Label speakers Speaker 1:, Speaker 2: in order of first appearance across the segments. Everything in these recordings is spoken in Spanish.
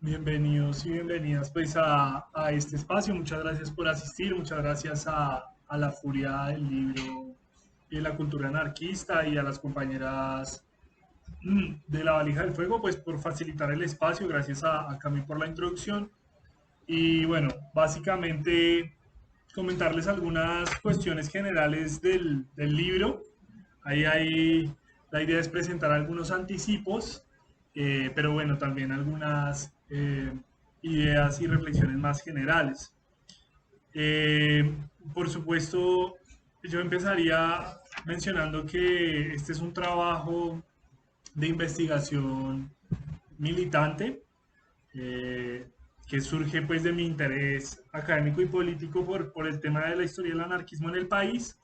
Speaker 1: bienvenidos y bienvenidas pues a este espacio. Muchas gracias por asistir, muchas gracias a la Furia del Libro y de la Cultura Anarquista y a las compañeras de la Valija del Fuego pues por facilitar el espacio. Gracias a Cami por la introducción. Y bueno, básicamente comentarles algunas cuestiones generales del libro. La idea es presentar algunos anticipos, pero bueno, también algunas ideas y reflexiones más generales. Eh, por supuesto, yo empezaría mencionando que este es un trabajo de investigación militante, eh, que surge pues de mi interés académico y político por el tema de la historia del anarquismo en el país,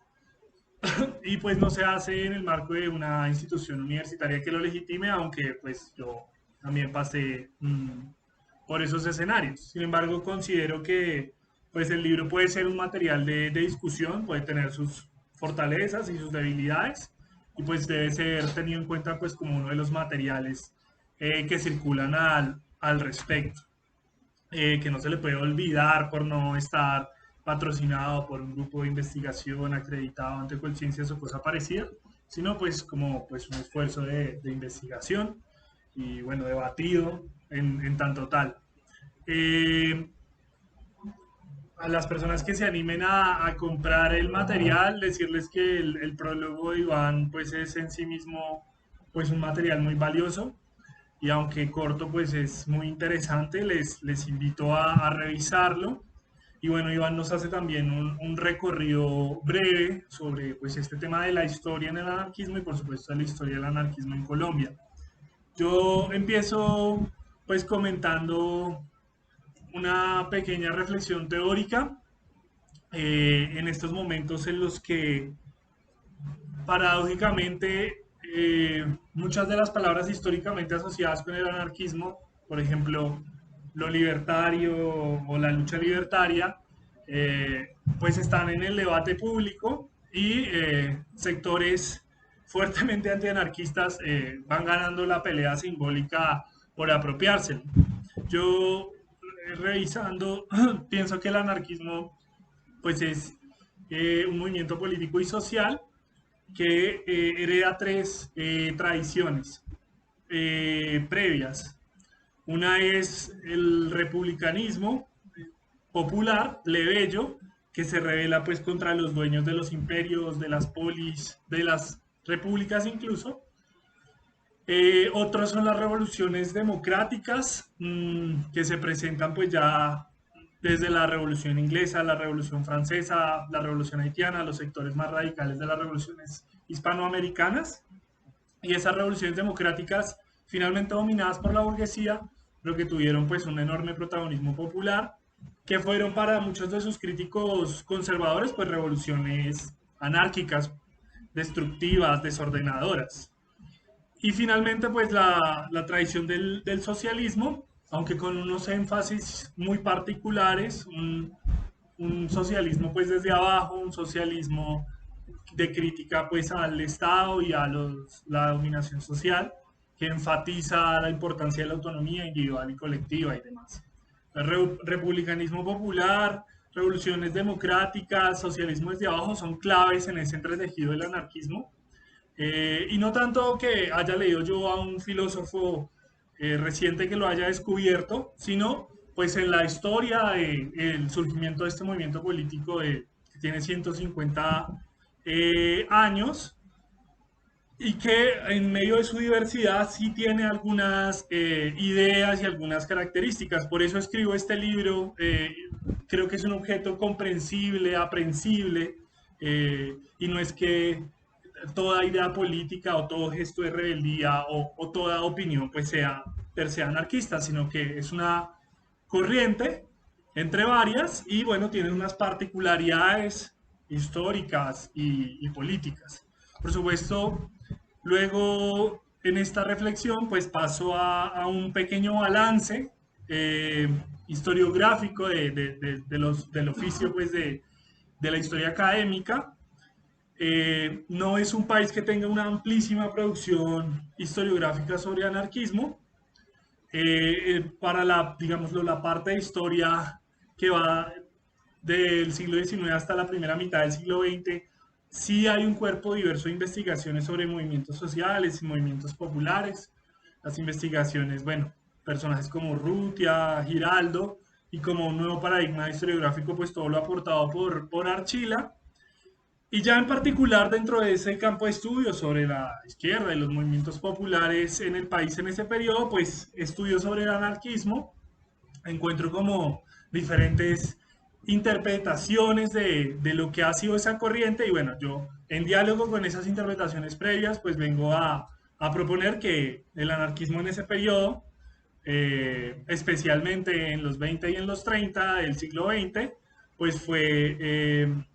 Speaker 1: y pues no se hace en el marco de una institución universitaria que lo legitime, aunque pues yo también pasé por esos escenarios. Sin embargo, considero que pues el libro puede ser un material de discusión, puede tener sus fortalezas y sus debilidades, y pues debe ser tenido en cuenta pues como uno de los materiales que circulan al respecto, que no se le puede olvidar por no estar patrocinado por un grupo de investigación acreditado ante Colciencias o cosa parecida, sino pues como pues un esfuerzo de investigación y bueno, debatido en tanto tal. Eh, a las personas que se animen a comprar el material, decirles que el prólogo de Iván pues es en sí mismo pues un material muy valioso, y aunque corto, pues es muy interesante. Les invito a revisarlo. Y bueno, Iván nos hace también un recorrido breve sobre pues, este tema de la historia en el anarquismo y por supuesto de la historia del anarquismo en Colombia. Yo empiezo pues comentando una pequeña reflexión teórica en estos momentos en los que paradójicamente, muchas de las palabras históricamente asociadas con el anarquismo, por ejemplo, lo libertario o la lucha libertaria, pues están en el debate público, y sectores fuertemente antianarquistas van ganando la pelea simbólica por apropiárselo. Yo, revisando, pienso que el anarquismo pues es un movimiento político y social que hereda tres tradiciones previas. Una es el republicanismo popular, plebeyo, que se revela pues contra los dueños de los imperios, de las polis, de las repúblicas incluso. Otros son las revoluciones democráticas, que se presentan pues ya desde la Revolución Inglesa, la Revolución Francesa, la Revolución Haitiana, los sectores más radicales de las revoluciones hispanoamericanas. Y esas revoluciones democráticas, finalmente dominadas por la burguesía, pero que tuvieron pues un enorme protagonismo popular, que fueron para muchos de sus críticos conservadores pues revoluciones anárquicas, destructivas, desordenadoras. Y finalmente, pues la tradición del socialismo, aunque con unos énfasis muy particulares, un socialismo pues desde abajo, un socialismo de crítica pues al Estado y a la dominación social, que enfatiza la importancia de la autonomía individual y colectiva y demás. El republicanismo popular, revoluciones democráticas, socialismo desde abajo son claves en ese entretejido del anarquismo, y no tanto que haya leído yo a un filósofo reciente que lo haya descubierto, sino pues en la historia del surgimiento de este movimiento político que tiene 150 años, y que en medio de su diversidad sí tiene algunas ideas y algunas características. Por eso escribo este libro. Creo que es un objeto comprensible, aprensible, y no es que toda idea política o todo gesto de rebeldía o toda opinión pues sea per se anarquista, sino que es una corriente entre varias, y bueno, tiene unas particularidades históricas y políticas. Por supuesto, luego en esta reflexión pues paso a un pequeño balance eh, historiográfico del oficio pues de la historia académica. No es un país que tenga una amplísima producción historiográfica sobre anarquismo, Para digámoslo, la parte de historia que va del siglo XIX hasta la primera mitad del siglo XX, sí hay un cuerpo diverso de investigaciones sobre movimientos sociales y movimientos populares. Las investigaciones, bueno, personajes como Rutia, Giraldo, y como un nuevo paradigma historiográfico, pues todo lo aportado por Archila. Y ya en particular dentro de ese campo de estudio sobre la izquierda y los movimientos populares en el país en ese periodo, pues estudio sobre el anarquismo, encuentro como diferentes interpretaciones de lo que ha sido esa corriente y bueno, yo en diálogo con esas interpretaciones previas, pues vengo a proponer que el anarquismo en ese periodo, especialmente en los 20 y en los 30 del siglo XX, pues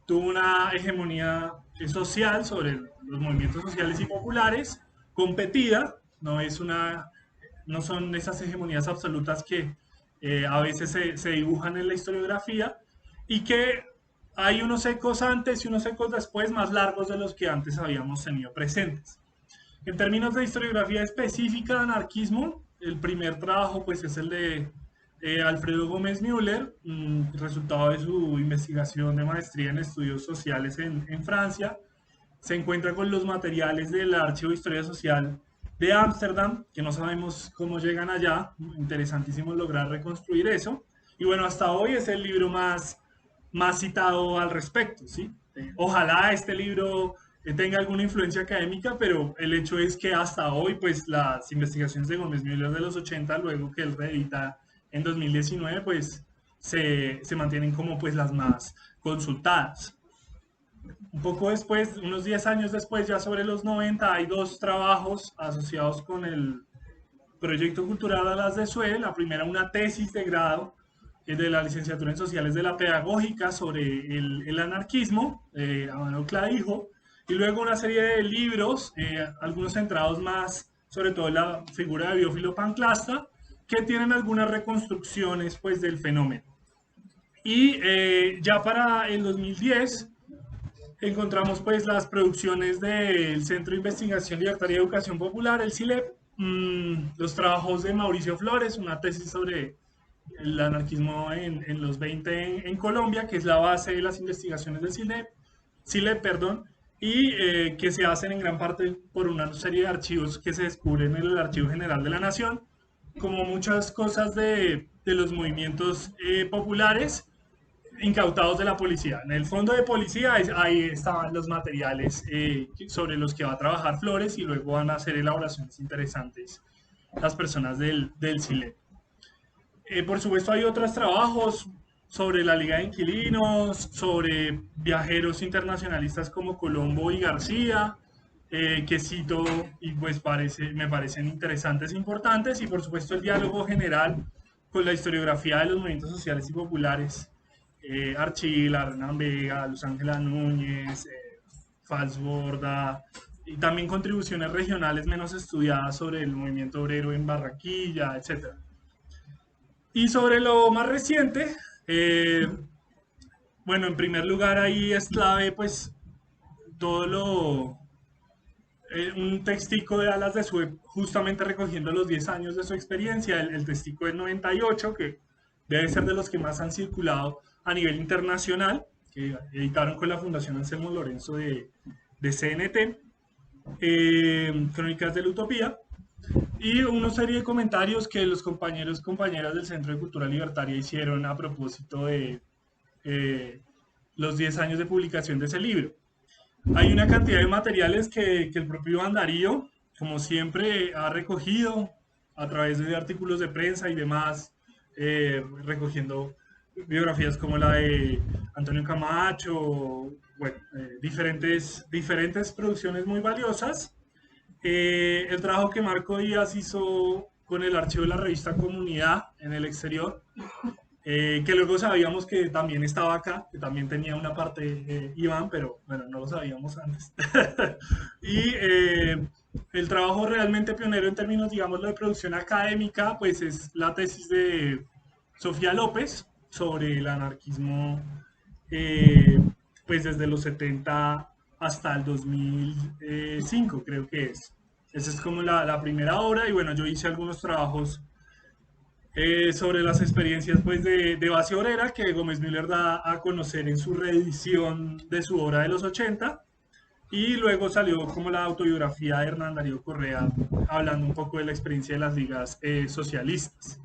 Speaker 1: tuvo una hegemonía social sobre los movimientos sociales y populares, competida, no son esas hegemonías absolutas que a veces se dibujan en la historiografía y que hay unos ecos antes y unos ecos después más largos de los que antes habíamos tenido presentes. En términos de historiografía específica de anarquismo, el primer trabajo pues es el de Alfredo Gómez Müller, resultado de su investigación de maestría en estudios sociales en Francia. Se encuentra con los materiales del Archivo de Historia Social de Ámsterdam, que no sabemos cómo llegan allá, interesantísimo lograr reconstruir eso. Y bueno, hasta hoy es el libro más citado al respecto, ¿sí? Ojalá este libro tenga alguna influencia académica, pero el hecho es que hasta hoy, pues las investigaciones de Gómez Müller de los 80, luego que él reedita en 2019, pues se mantienen como pues las más consultadas. Un poco después, unos 10 años después, ya sobre los 90, hay dos trabajos asociados con el proyecto cultural Alas de Sue. La primera, una tesis de grado de la licenciatura en Sociales de la Pedagógica sobre el anarquismo, Amado Clavijo, y luego una serie de libros, algunos centrados más sobre todo en la figura de Biófilo Panclasta, que tienen algunas reconstrucciones pues, del fenómeno. Y ya para el 2010 encontramos pues las producciones del Centro de Investigación Libertaria y Educación Popular, el CILEP, los trabajos de Mauricio Flores, una tesis sobre el anarquismo en los 20 en Colombia, que es la base de las investigaciones del CILEP, perdón, y que se hacen en gran parte por una serie de archivos que se descubren en el Archivo General de la Nación, como muchas cosas de los movimientos populares incautados de la policía. En el fondo de policía ahí estaban los materiales sobre los que va a trabajar Flores y luego van a hacer elaboraciones interesantes las personas del CILE. Por supuesto hay otros trabajos sobre la Liga de Inquilinos, sobre viajeros internacionalistas como Colombo y García, que cito y pues me parecen interesantes e importantes, y por supuesto el diálogo general con la historiografía de los movimientos sociales y populares, Archila, Renan Vega, Luz Ángela Núñez, Falsborda, y también contribuciones regionales menos estudiadas sobre el movimiento obrero en Barranquilla, etc. Y sobre lo más reciente, eh, bueno, en primer lugar ahí es clave pues todo un textico de Alas de Sue, justamente recogiendo los 10 años de su experiencia, el textico del 98, que debe ser de los que más han circulado a nivel internacional, que editaron con la Fundación Anselmo Lorenzo de CNT, Crónicas de la Utopía, y una serie de comentarios que los compañeros y compañeras del Centro de Cultura Libertaria hicieron a propósito de los 10 años de publicación de ese libro. Hay una cantidad de materiales que el propio Iván Darío, como siempre, ha recogido a través de artículos de prensa y demás, recogiendo biografías como la de Antonio Camacho, bueno, diferentes producciones muy valiosas. El trabajo que Marco Díaz hizo con el archivo de la revista Comunidad en el exterior, que luego sabíamos que también estaba acá, que también tenía una parte Iván, pero bueno, no lo sabíamos antes. Y el trabajo realmente pionero en términos, digamos, de producción académica, pues es la tesis de Sofía López sobre el anarquismo, eh, pues desde los 70 hasta el 2005, creo que es. Esa es como la primera obra, y bueno, yo hice algunos trabajos sobre las experiencias pues, de base obrera que Gómez Müller da a conocer en su reedición de su obra de los 80 y luego salió como la autobiografía de Hernán Darío Correa hablando un poco de la experiencia de las ligas socialistas.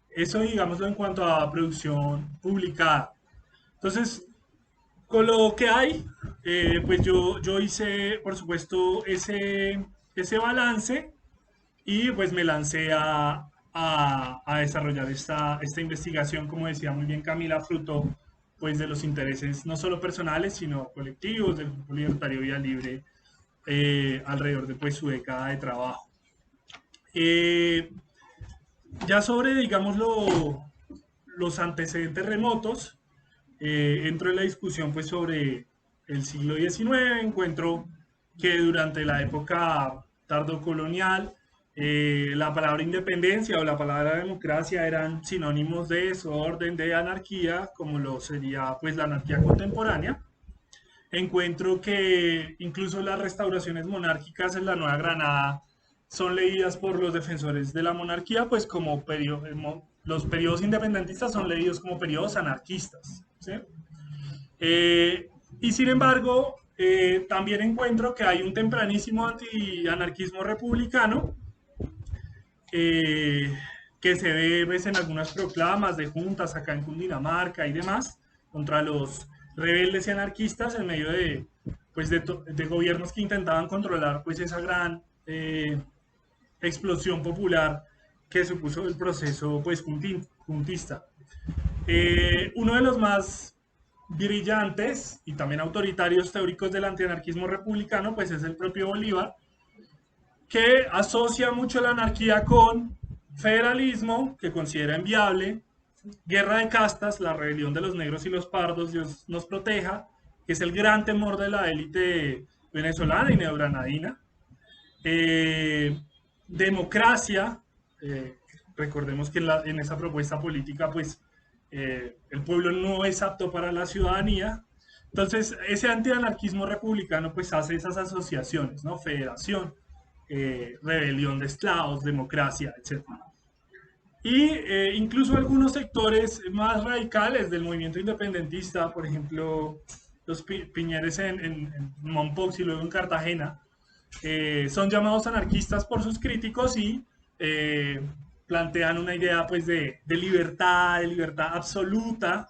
Speaker 1: Eso digámoslo en cuanto a producción publicada. Entonces, con lo que hay, pues yo hice, por supuesto, ese balance y pues me lancé a desarrollar esta investigación, como decía muy bien Camila, fruto pues de los intereses no solo personales, sino colectivos del Grupo Libertario Vía Libre alrededor de pues su década de trabajo. Eh, ya sobre, digamos, los antecedentes remotos, entro en la discusión pues sobre el siglo XIX, encuentro que durante la época tardocolonial la palabra independencia o la palabra democracia eran sinónimos de desorden, de anarquía, como lo sería pues la anarquía contemporánea. Encuentro que incluso las restauraciones monárquicas en la Nueva Granada son leídas por los defensores de la monarquía, pues como los periodos independentistas son leídos como periodos anarquistas. ¿Sí? Y sin embargo, también encuentro que hay un tempranísimo antianarquismo republicano eh, que se ve pues, en algunas proclamas de juntas acá en Cundinamarca y demás contra los rebeldes y anarquistas en medio pues, de gobiernos que intentaban controlar pues, esa gran explosión popular que supuso el proceso pues, juntista. Uno de los más brillantes y también autoritarios teóricos del antianarquismo republicano, pues es el propio Bolívar, que asocia mucho la anarquía con federalismo, que considera inviable, guerra de castas, la rebelión de los negros y los pardos, Dios nos proteja, que es el gran temor de la élite venezolana y neogranadina. Eh, democracia, eh, recordemos que en esa propuesta política, pues el pueblo no es apto para la ciudadanía. Entonces, ese antianarquismo republicano pues hace esas asociaciones, ¿no? Federación, rebelión de esclavos, democracia, etcétera. Y incluso algunos sectores más radicales del movimiento independentista, por ejemplo, los Piñeres en Mompox y luego en Cartagena, son llamados anarquistas por sus críticos y plantean una idea pues de libertad absoluta,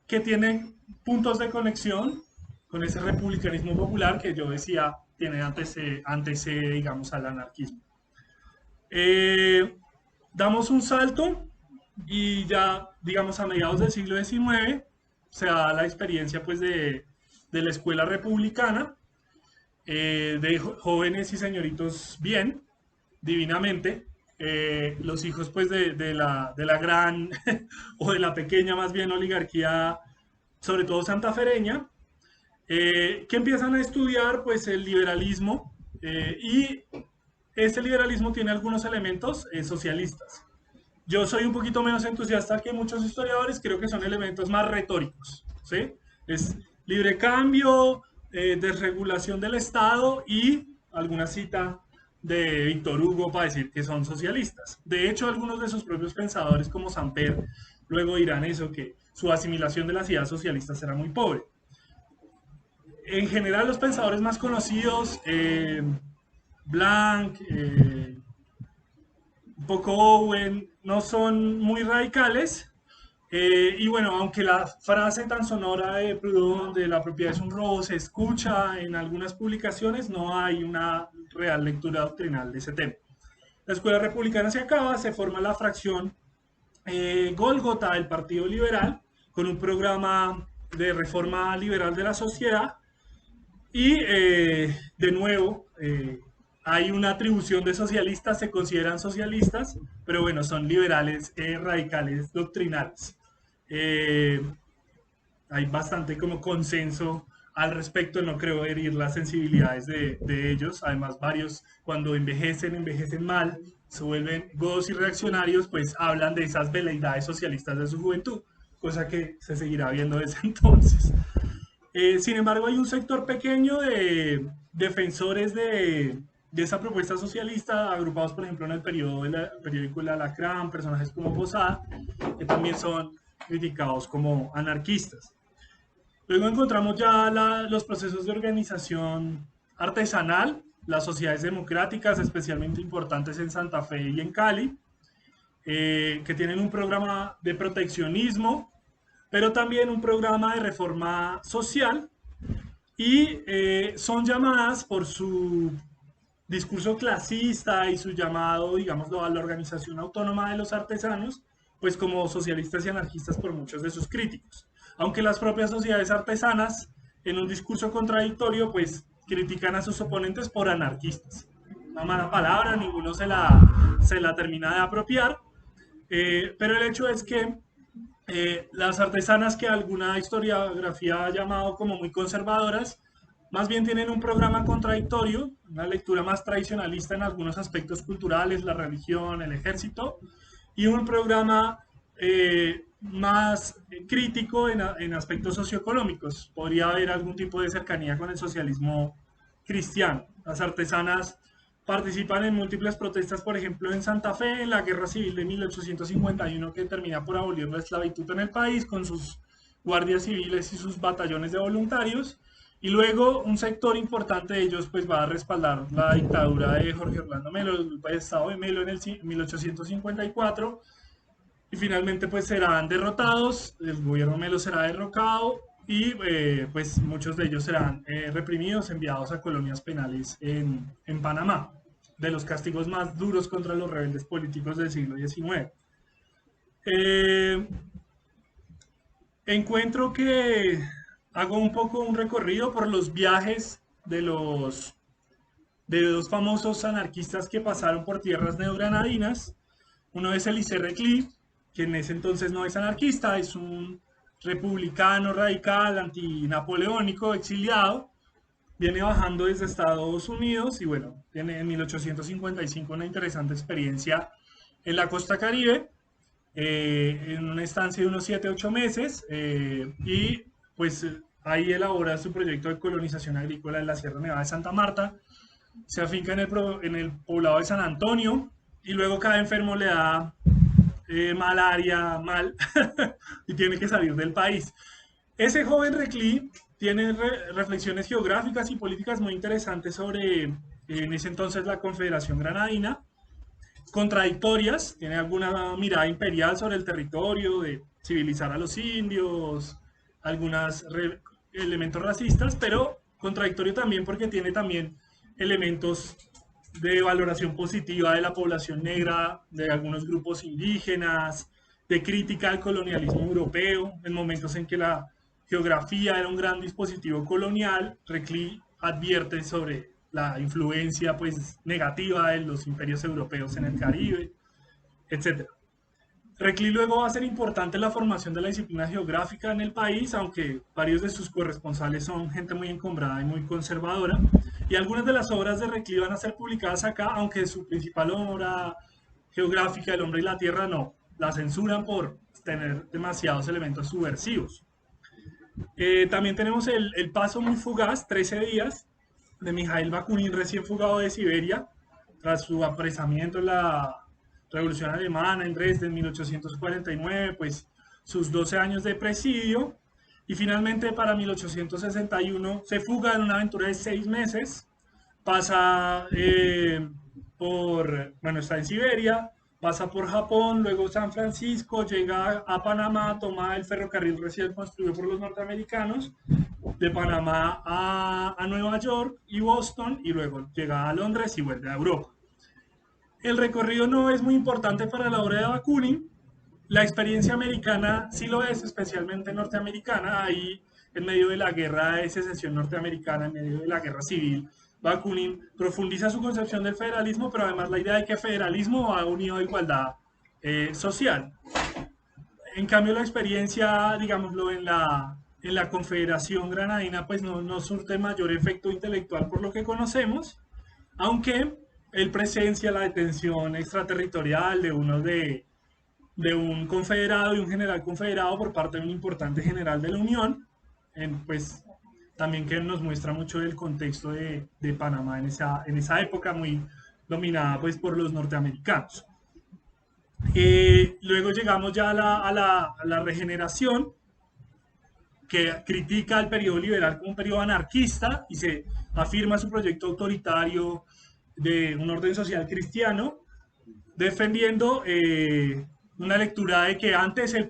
Speaker 1: que tienen puntos de conexión con ese republicanismo popular que yo decía tiene antecede digamos, al anarquismo. Eh, Damos un salto y ya, digamos, a mediados del siglo XIX se da la experiencia pues de la escuela republicana, de jóvenes y señoritos bien, divinamente, los hijos pues de la gran o de la pequeña más bien oligarquía, sobre todo santafereña, que empiezan a estudiar pues el liberalismo y este liberalismo tiene algunos elementos socialistas. Yo soy un poquito menos entusiasta que muchos historiadores, creo que son elementos más retóricos, ¿sí? Es libre cambio, desregulación del Estado y alguna cita de Víctor Hugo para decir que son socialistas. De hecho, algunos de sus propios pensadores, como Samper, luego dirán eso, que su asimilación de las ideas socialistas era muy pobre. En general, los pensadores más conocidos, Blanc, un poco Owen, no son muy radicales. Y bueno, aunque la frase tan sonora de Proudhon de la propiedad es un robo se escucha en algunas publicaciones, no hay una real lectura doctrinal de ese tema. La escuela republicana se acaba, se forma la fracción Gólgota del Partido Liberal con un programa de reforma liberal de la sociedad y de nuevo hay una atribución de socialistas, se consideran socialistas, pero bueno, son liberales radicales doctrinales. Eh, Hay bastante como consenso al respecto, no creo herir las sensibilidades de ellos, además varios cuando envejecen mal, se vuelven godos y reaccionarios, pues hablan de esas veleidades socialistas de su juventud, cosa que se seguirá viendo desde entonces. Sin embargo, hay un sector pequeño de defensores de esa propuesta socialista, agrupados por ejemplo en el periódico El Alacrán, personajes como Posada, que también son criticados como anarquistas. Luego encontramos ya los procesos de organización artesanal, las sociedades democráticas, especialmente importantes en Santa Fe y en Cali, que tienen un programa de proteccionismo, pero también un programa de reforma social y son llamadas por su discurso clasista y su llamado, digámoslo, a la organización autónoma de los artesanos, pues como socialistas y anarquistas por muchos de sus críticos. Aunque las propias sociedades artesanas, en un discurso contradictorio, pues critican a sus oponentes por anarquistas. Una mala palabra, ninguno se la termina de apropiar, pero el hecho es que las artesanas que alguna historiografía ha llamado como muy conservadoras, más bien tienen un programa contradictorio, una lectura más tradicionalista en algunos aspectos culturales, la religión, el ejército, y un programa más crítico en aspectos socioeconómicos. Podría haber algún tipo de cercanía con el socialismo cristiano. Las artesanas participan en múltiples protestas, por ejemplo, en Santa Fe, en la Guerra Civil de 1851, que termina por abolir la esclavitud en el país con sus guardias civiles y sus batallones de voluntarios. Y luego un sector importante de ellos pues va a respaldar la dictadura de Jorge Orlando Melo, el estado de Melo en el 1854, y finalmente pues serán derrotados, el gobierno Melo será derrocado y pues muchos de ellos serán reprimidos, enviados a colonias penales en Panamá, de los castigos más duros contra los rebeldes políticos del siglo XIX. Eh, Encuentro que hago un poco un recorrido por los viajes de dos famosos anarquistas que pasaron por tierras neogranadinas. Uno es Elisée Reclus, que en ese entonces no es anarquista, es un republicano radical, antinapoleónico, exiliado. Viene bajando desde Estados Unidos y bueno, tiene en 1855 una interesante experiencia en la costa Caribe, en una estancia de unos 7 u 8 meses, y pues ahí elabora su proyecto de colonización agrícola en la Sierra Nevada de Santa Marta, se afinca en el poblado de San Antonio y luego cada enfermo le da malaria, mal, y tiene que salir del país. Ese joven Reclus tiene reflexiones geográficas y políticas muy interesantes sobre, en ese entonces, la Confederación Granadina, contradictorias, tiene alguna mirada imperial sobre el territorio, de civilizar a los indios, algunos elementos racistas, pero contradictorio también porque tiene también elementos de valoración positiva de la población negra, de algunos grupos indígenas, de crítica al colonialismo europeo, en momentos en que la geografía era un gran dispositivo colonial. Reclus advierte sobre la influencia pues negativa de los imperios europeos en el Caribe, etc. Reclus luego va a ser importante la formación de la disciplina geográfica en el país, aunque varios de sus corresponsales son gente muy encombrada y muy conservadora. Y algunas de las obras de Reclus van a ser publicadas acá, aunque su principal obra geográfica, El hombre y la tierra, no. La censuran por tener demasiados elementos subversivos. También tenemos el paso muy fugaz, 13 días, de Mijail Bakunin, recién fugado de Siberia, tras su apresamiento en la Revolución Alemana en Dresde en 1849, pues sus 12 años de presidio, y finalmente para 1861 se fuga en una aventura de 6 meses, pasa bueno, está en Siberia, pasa por Japón, luego San Francisco, llega a Panamá, toma el ferrocarril recién construido por los norteamericanos, de Panamá a Nueva York y Boston, y luego llega a Londres y vuelve a Europa. El recorrido no es muy importante para la obra de Bakunin. La experiencia americana sí lo es, especialmente norteamericana. Ahí, en medio de la guerra de secesión norteamericana, en medio de la guerra civil, Bakunin profundiza su concepción del federalismo, pero además la idea de que federalismo va unido a igualdad social. En cambio, la experiencia, digámoslo, en la Confederación Granadina, pues no surte mayor efecto intelectual por lo que conocemos, aunque él presencia la detención extraterritorial de un confederado y un general confederado por parte de un importante general de la Unión, pues también que nos muestra mucho el contexto de Panamá en esa época muy dominada pues por los norteamericanos. Luego llegamos ya a la regeneración, que critica el periodo liberal como un periodo anarquista y se afirma su proyecto autoritario de un orden social cristiano, defendiendo una lectura de que antes el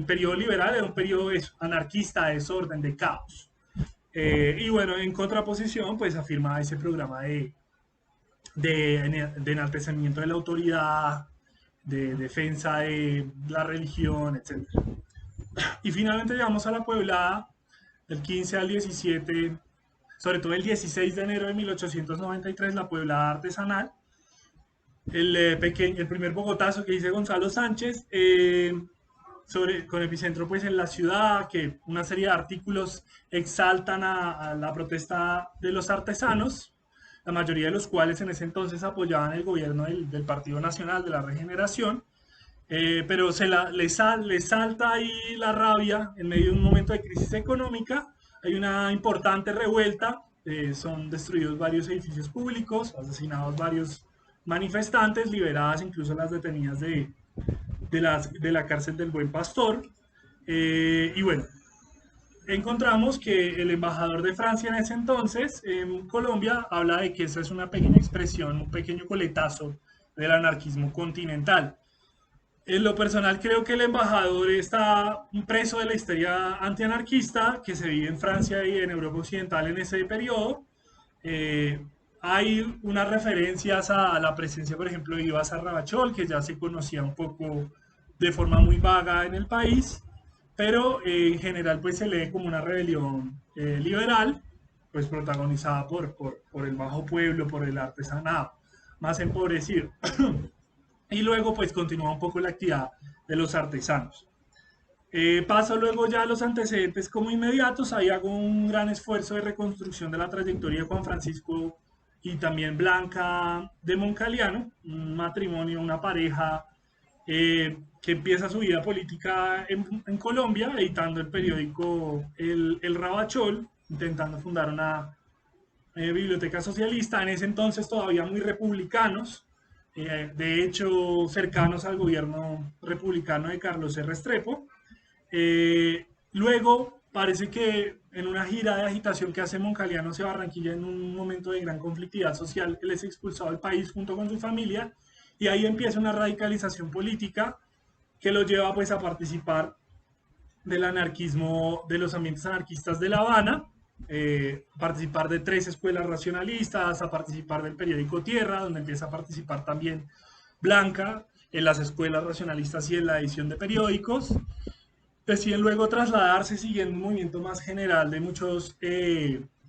Speaker 1: periodo liberal era un periodo anarquista, de desorden, de caos. Y bueno, en contraposición, pues afirma ese programa de enaltecimiento de la autoridad, de defensa de la religión, etc. Y finalmente llegamos a la Pueblada del 15 al 17, sobre todo el 16 de enero de 1893, la Pueblada artesanal, el primer bogotazo que dice Gonzalo Sánchez, con epicentro pues en la ciudad, que una serie de artículos exaltan a la protesta de los artesanos, la mayoría de los cuales en ese entonces apoyaban el gobierno del Partido Nacional de la Regeneración, pero le salta ahí la rabia en medio de un momento de crisis económica. Hay una importante revuelta, son destruidos varios edificios públicos, asesinados varios manifestantes, liberadas incluso las detenidas de la cárcel del Buen Pastor. Y bueno, encontramos que el embajador de Francia en ese entonces en Colombia habla de que esa es una pequeña expresión, un pequeño coletazo del anarquismo continental. En lo personal creo que el embajador está preso de la histeria antianarquista que se vive en Francia y en Europa Occidental en ese periodo. Eh, Hay unas referencias a la presencia, por ejemplo, de Iván Sarrabachol, que ya se conocía un poco de forma muy vaga en el país, pero en general pues se lee como una rebelión liberal, pues protagonizada por el bajo pueblo, por el artesanado más empobrecido. Y luego pues continúa un poco la actividad de los artesanos. Paso luego ya a los antecedentes como inmediatos. Ahí hago un gran esfuerzo de reconstrucción de la trayectoria de Juan Francisco y también Blanca de Moncaliano, un matrimonio, una pareja que empieza su vida política en Colombia, editando el periódico El Ravachol, intentando fundar una biblioteca socialista, en ese entonces todavía muy republicanos, de hecho cercanos al gobierno republicano de Carlos R. Restrepo. Luego parece que en una gira de agitación que hace Moncaliano hacia Barranquilla en un momento de gran conflictividad social, él es expulsado del país junto con su familia y ahí empieza una radicalización política que lo lleva pues a participar del anarquismo, de los ambientes anarquistas de La Habana, participar de 3 escuelas racionalistas, a participar del periódico Tierra, donde empieza a participar también Blanca en las escuelas racionalistas y en la edición de periódicos. Deciden luego trasladarse siguiendo un movimiento más general de muchos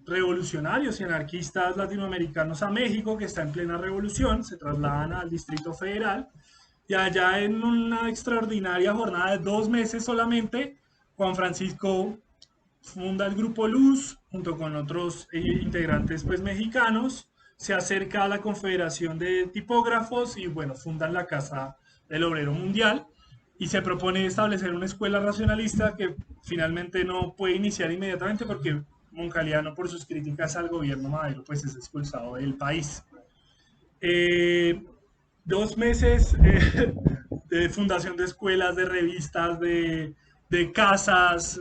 Speaker 1: revolucionarios y anarquistas latinoamericanos a México, que está en plena revolución, se trasladan al Distrito Federal y allá en una extraordinaria jornada de 2 meses solamente, Juan Francisco funda el Grupo Luz junto con otros integrantes pues mexicanos, se acerca a la Confederación de Tipógrafos y bueno, fundan la Casa del Obrero Mundial y se propone establecer una escuela racionalista que finalmente no puede iniciar inmediatamente porque Moncaliano por sus críticas al gobierno Madero pues es expulsado del país. 2 meses de fundación de escuelas, de revistas, de casas,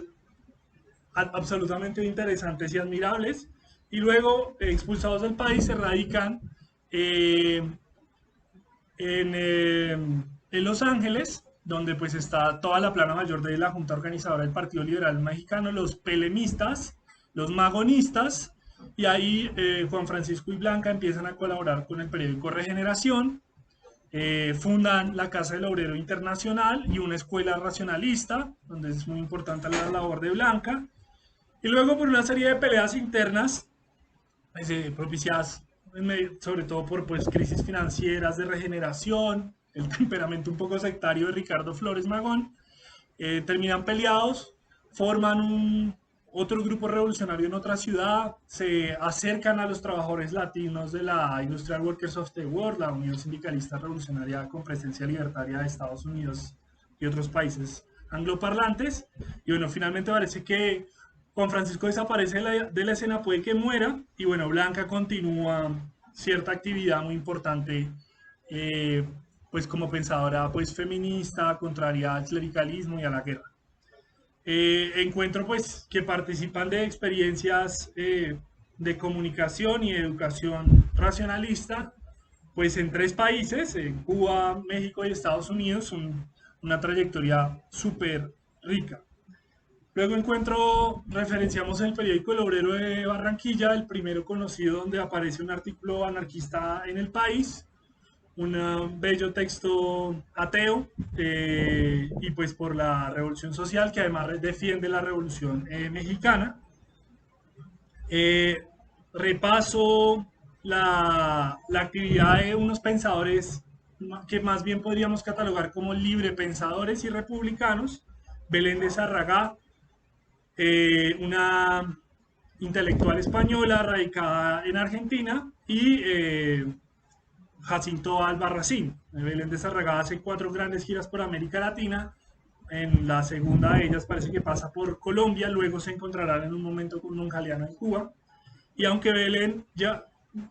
Speaker 1: absolutamente interesantes y admirables. Y luego, expulsados del país, se radican eh, en Los Ángeles, donde pues está toda la plana mayor de la Junta Organizadora del Partido Liberal Mexicano, los pelemistas, los magonistas, y ahí Juan Francisco y Blanca empiezan a colaborar con el periódico Regeneración, fundan la Casa del Obrero Internacional y una escuela racionalista, donde es muy importante la labor de Blanca, y luego por una serie de peleas internas, propiciadas sobre todo por pues, crisis financieras de regeneración, el temperamento un poco sectario de Ricardo Flores Magón, terminan peleados, forman otro grupo revolucionario en otra ciudad, se acercan a los trabajadores latinos de la Industrial Workers of the World, la Unión Sindicalista Revolucionaria con presencia libertaria de Estados Unidos y otros países angloparlantes. Y bueno, finalmente parece que Juan Francisco desaparece de la escena, puede que muera, y bueno, Blanca continúa cierta actividad muy importante, eh, pues como pensadora pues feminista, contraria al clericalismo y a la guerra. Encuentro pues que participan de experiencias de comunicación y educación racionalista, pues en 3 países, en Cuba, México y Estados Unidos, una trayectoria súper rica. Luego referenciamos el periódico El Obrero de Barranquilla, el primero conocido donde aparece un artículo anarquista en el país, un bello texto ateo, y pues por la revolución social que además defiende la revolución mexicana. Eh, Repaso la actividad de unos pensadores que más bien podríamos catalogar como libre pensadores y republicanos: Belén de Sarragá, una intelectual española radicada en Argentina, y Jacinto Albarracín. Belén de Sarragá hace 4 grandes giras por América Latina. En la segunda de ellas parece que pasa por Colombia, luego se encontrarán en un momento con un Galeano en Cuba. Y aunque Belén ya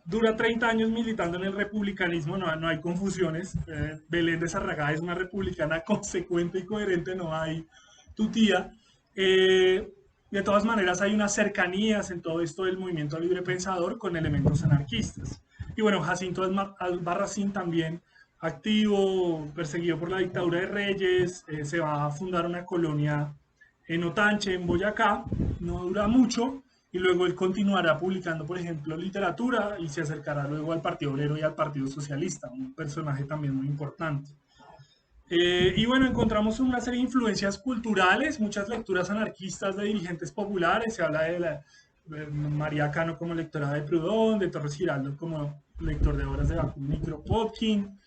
Speaker 1: dura 30 años militando en el republicanismo, no hay confusiones. Belén de Sarragá es una republicana consecuente y coherente, no hay tutía. De todas maneras, hay unas cercanías en todo esto del movimiento libre pensador con elementos anarquistas. Y bueno, Jacinto Albarracín también activo, perseguido por la dictadura de Reyes, se va a fundar una colonia en Otanche, en Boyacá, no dura mucho, y luego él continuará publicando, por ejemplo, literatura, y se acercará luego al Partido Obrero y al Partido Socialista, un personaje también muy importante. Y bueno, encontramos una serie de influencias culturales, muchas lecturas anarquistas de dirigentes populares. Se habla de María Cano como lectora de Proudhon, de Torres Giraldo como lector de obras de Bakunin y Kropotkin,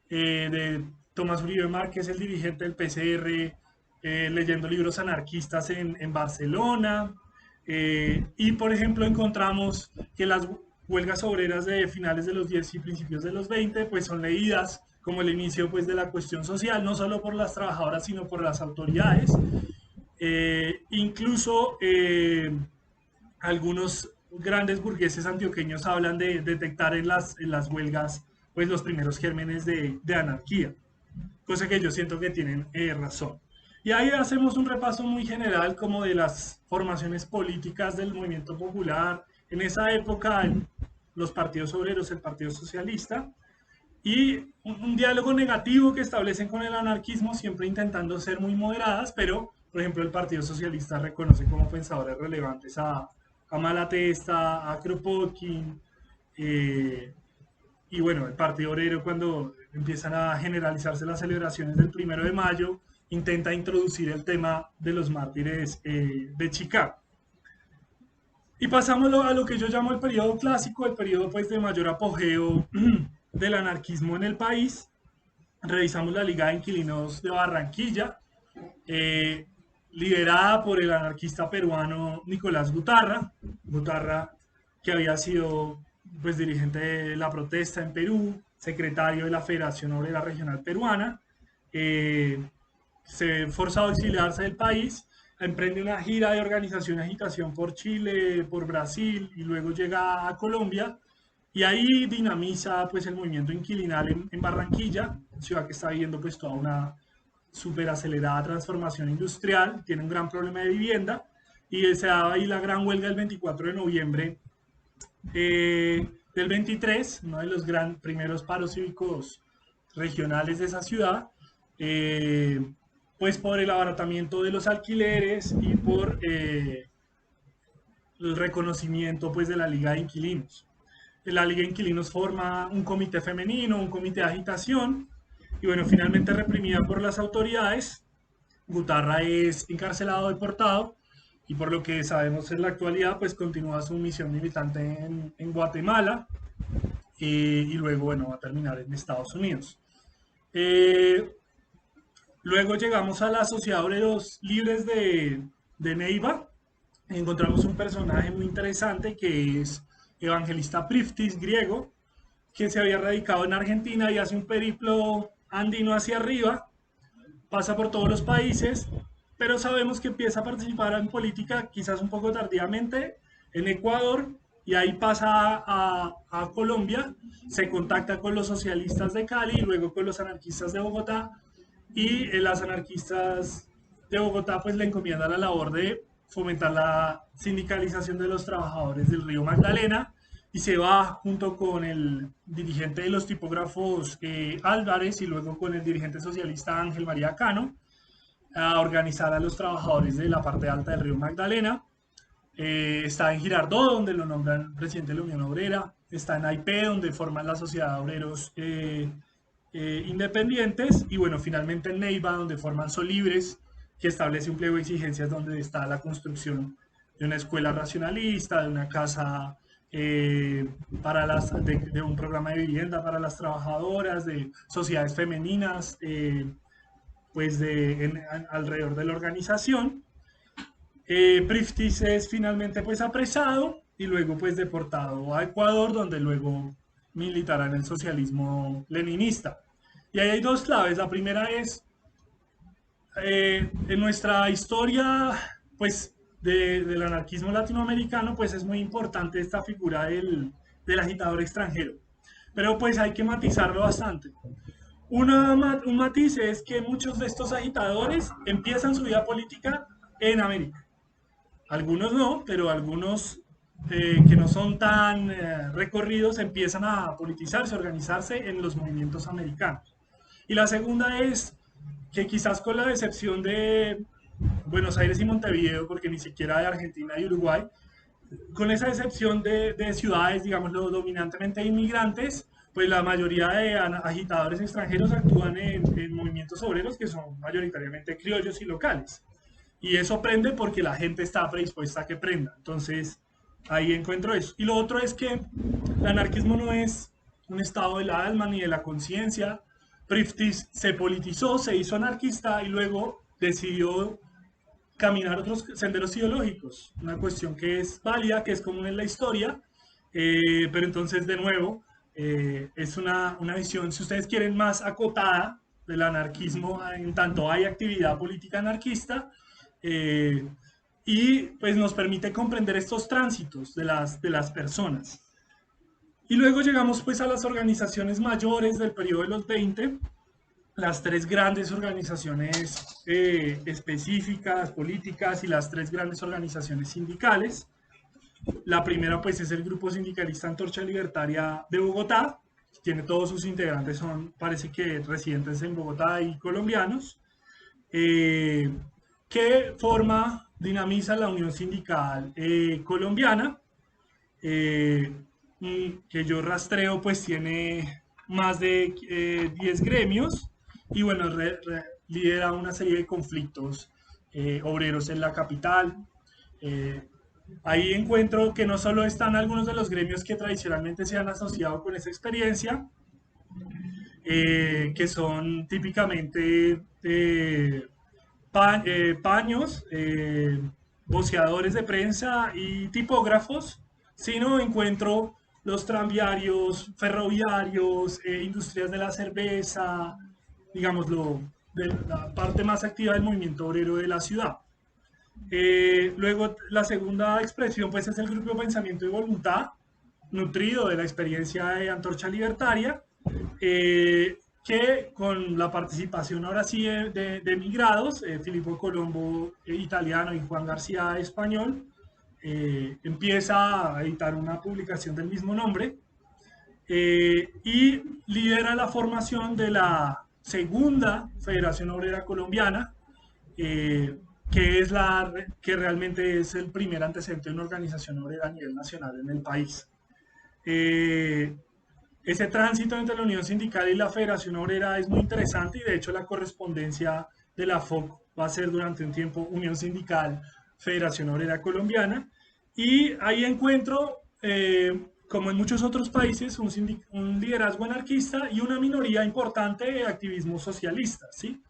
Speaker 1: de Tomás Uribe Márquez, el dirigente del PCR, leyendo libros anarquistas en Barcelona. Y por ejemplo encontramos que las huelgas obreras de finales de los 10 y principios de los 20 pues son leídas como el inicio pues de la cuestión social, no solo por las trabajadoras sino por las autoridades. Incluso algunos grandes burgueses antioqueños hablan de detectar en las huelgas pues los primeros gérmenes de anarquía, cosa que yo siento que tienen razón. Y ahí hacemos un repaso muy general como de las formaciones políticas del movimiento popular. En esa época, los partidos obreros, el Partido Socialista, y un diálogo negativo que establecen con el anarquismo, siempre intentando ser muy moderadas, pero, por ejemplo, el Partido Socialista reconoce como pensadores relevantes a Malatesta, a Kropotkin, eh, y bueno, el Partido Obrero, cuando empiezan a generalizarse las celebraciones del 1 de mayo, intenta introducir el tema de los mártires de Chicago. Y pasamos a lo que yo llamo el periodo clásico, el periodo pues de mayor apogeo del anarquismo en el país. Revisamos la Liga de Inquilinos de Barranquilla, eh, liderada por el anarquista peruano Nicolás Gutarra. Gutarra, que había sido pues dirigente de la protesta en Perú, secretario de la Federación Obrera Regional Peruana, se ve forzado a exiliarse del país, emprende una gira de organización y agitación por Chile, por Brasil, y luego llega a Colombia, y ahí dinamiza pues el movimiento inquilinal en Barranquilla, ciudad que está viviendo pues toda una súper acelerada transformación industrial, tiene un gran problema de vivienda, y se da ahí la gran huelga del 24 de noviembre del 23, uno de los primeros paros cívicos regionales de esa ciudad, pues por el abaratamiento de los alquileres y por el reconocimiento pues de la Liga de Inquilinos. La Liga de Inquilinos forma un comité femenino, un comité de agitación, y bueno, finalmente reprimida por las autoridades, Gutarra es encarcelado, deportado, y por lo que sabemos en la actualidad, pues continúa su misión militante en Guatemala, y luego, bueno, va a terminar en Estados Unidos. Eh, Luego llegamos a la Sociedad de Obreros Libres de Neiva. Encontramos un personaje muy interesante que es Evangelista Priftis, griego, que se había radicado en Argentina y hace un periplo andino hacia arriba, pasa por todos los países pero sabemos que empieza a participar en política quizás un poco tardíamente en Ecuador y ahí pasa a Colombia, se contacta con los socialistas de Cali y luego con los anarquistas de Bogotá y las anarquistas de Bogotá pues le encomiendan la labor de fomentar la sindicalización de los trabajadores del río Magdalena y se va junto con el dirigente de los tipógrafos Álvarez y luego con el dirigente socialista Ángel María Cano a organizar a los trabajadores de la parte alta del río Magdalena. Está en Girardot, donde lo nombran presidente de la Unión Obrera. Está en AIP, donde forman la Sociedad de Obreros Independientes. Y bueno, finalmente en Neiva, donde forman Solibres, que establece un pliego de exigencias donde está la construcción de una escuela racionalista, de una casa de un programa de vivienda para las trabajadoras, de sociedades femeninas, pues alrededor de la organización. Priftis es finalmente pues apresado y luego pues deportado a Ecuador, donde luego militará en el socialismo leninista. Y ahí hay dos claves. La primera es, en nuestra historia pues del anarquismo latinoamericano pues es muy importante esta figura del agitador extranjero. Pero pues hay que matizarlo bastante. Un matiz es que muchos de estos agitadores empiezan su vida política en América. Algunos no, pero algunos que no son tan recorridos empiezan a politizarse, a organizarse en los movimientos americanos. Y la segunda es que quizás con la decepción de Buenos Aires y Montevideo, porque ni siquiera de Argentina y Uruguay, con esa excepción de ciudades, digámoslo, dominantemente inmigrantes, pues la mayoría de agitadores extranjeros actúan en movimientos obreros que son mayoritariamente criollos y locales. Y eso prende porque la gente está predispuesta a que prenda. Entonces, ahí encuentro eso. Y lo otro es que el anarquismo no es un estado del alma ni de la conciencia. Priftis se politizó, se hizo anarquista y luego decidió caminar otros senderos ideológicos. Una cuestión que es válida, que es común en la historia, pero entonces, de nuevo, es una visión, si ustedes quieren, más acotada del anarquismo, en tanto hay actividad política anarquista, eh, y pues nos permite comprender estos tránsitos de las personas. Y luego llegamos pues a las organizaciones mayores del periodo de los 20, las tres grandes organizaciones específicas, políticas y las tres grandes organizaciones sindicales. La primera pues es el Grupo Sindicalista Antorcha Libertaria de Bogotá, tiene todos sus integrantes, parece que residentes en Bogotá y colombianos, que dinamiza la Unión Sindical Colombiana, que yo rastreo, pues tiene más de 10 gremios y bueno, lidera una serie de conflictos obreros en la capital. Eh, Ahí encuentro que no solo están algunos de los gremios que tradicionalmente se han asociado con esa experiencia, que son típicamente paños, voceadores de prensa y tipógrafos, sino encuentro los tranviarios, ferroviarios, industrias de la cerveza, digámoslo, de la parte más activa del movimiento obrero de la ciudad. Luego, la segunda expresión pues es el grupo de pensamiento y voluntad, nutrido de la experiencia de Antorcha Libertaria, que con la participación ahora sí de emigrados, Filippo Colombo italiano y Juan García español, empieza a editar una publicación del mismo nombre y lidera la formación de la segunda Federación Obrera Colombiana, que es que realmente es el primer antecedente de una organización obrera a nivel nacional en el país. Ese tránsito entre la Unión Sindical y la Federación Obrera es muy interesante y de hecho la correspondencia de la FOC va a ser durante un tiempo Unión Sindical, Federación Obrera Colombiana, y ahí encuentro, como en muchos otros países, un liderazgo anarquista y una minoría importante de activismo socialista, ¿sí?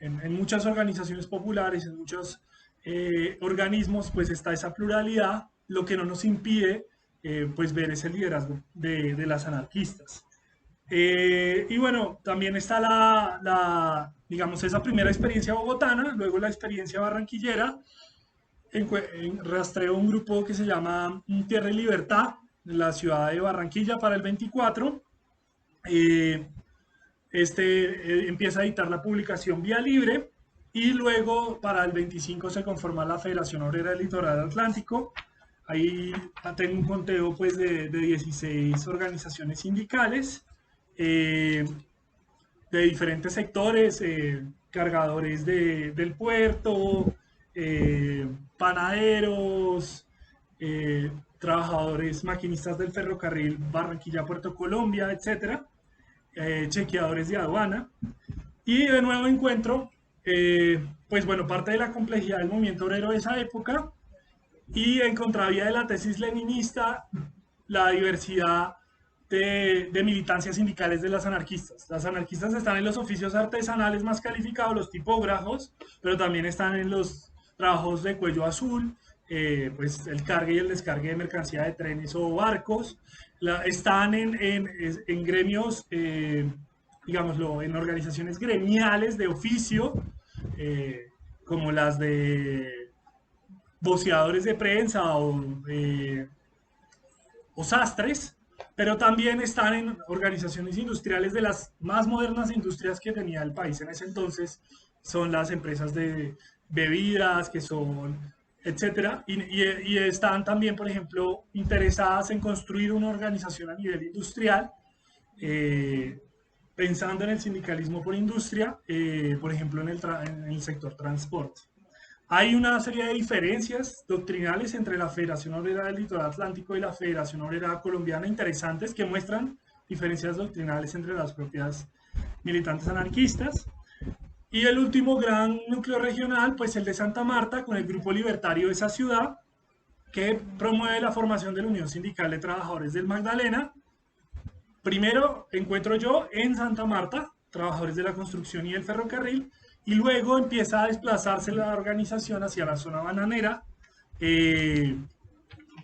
Speaker 1: En muchas organizaciones populares, en muchos organismos, pues está esa pluralidad, lo que no nos impide pues ver ese liderazgo de las anarquistas. Y bueno, también está digamos, esa primera experiencia bogotana, luego la experiencia barranquillera. Rastreo un grupo que se llama Tierra y Libertad en la ciudad de Barranquilla para el 24. Eh, empieza a editar la publicación Vía Libre y luego para el 25 se conforma la Federación Obrera del Litoral Atlántico. Ahí tengo un conteo pues de 16 organizaciones sindicales eh, de diferentes sectores, cargadores del puerto, panaderos, trabajadores, maquinistas del ferrocarril Barranquilla-Puerto Colombia, etcétera, chequeadores de aduana. Y de nuevo encuentro, pues bueno, parte de la complejidad del movimiento obrero de esa época y en contravía de la tesis leninista, la diversidad de militancias sindicales de las anarquistas. Las anarquistas están en los oficios artesanales más calificados, los tipógrafos, pero también están en los trabajos de cuello azul, pues el cargue y el descargue de mercancía de trenes o barcos. Están en gremios, digámoslo, en organizaciones gremiales de oficio, como las de voceadores de prensa o sastres, pero también están en organizaciones industriales de las más modernas industrias que tenía el país en ese entonces, son las empresas de bebidas, que son, etcétera, y están también, por ejemplo, interesadas en construir una organización a nivel industrial, eh, pensando en el sindicalismo por industria, por ejemplo, en el sector transporte. Hay una serie de diferencias doctrinales entre la Federación Obrera del Litoral Atlántico y la Federación Obrera Colombiana interesantes que muestran diferencias doctrinales entre las propias militantes anarquistas. Y el último gran núcleo regional, pues el de Santa Marta, con el grupo libertario de esa ciudad, que promueve la formación de la Unión Sindical de Trabajadores del Magdalena. Primero encuentro yo en Santa Marta, trabajadores de la construcción y el ferrocarril, y luego empieza a desplazarse la organización hacia la zona bananera, eh,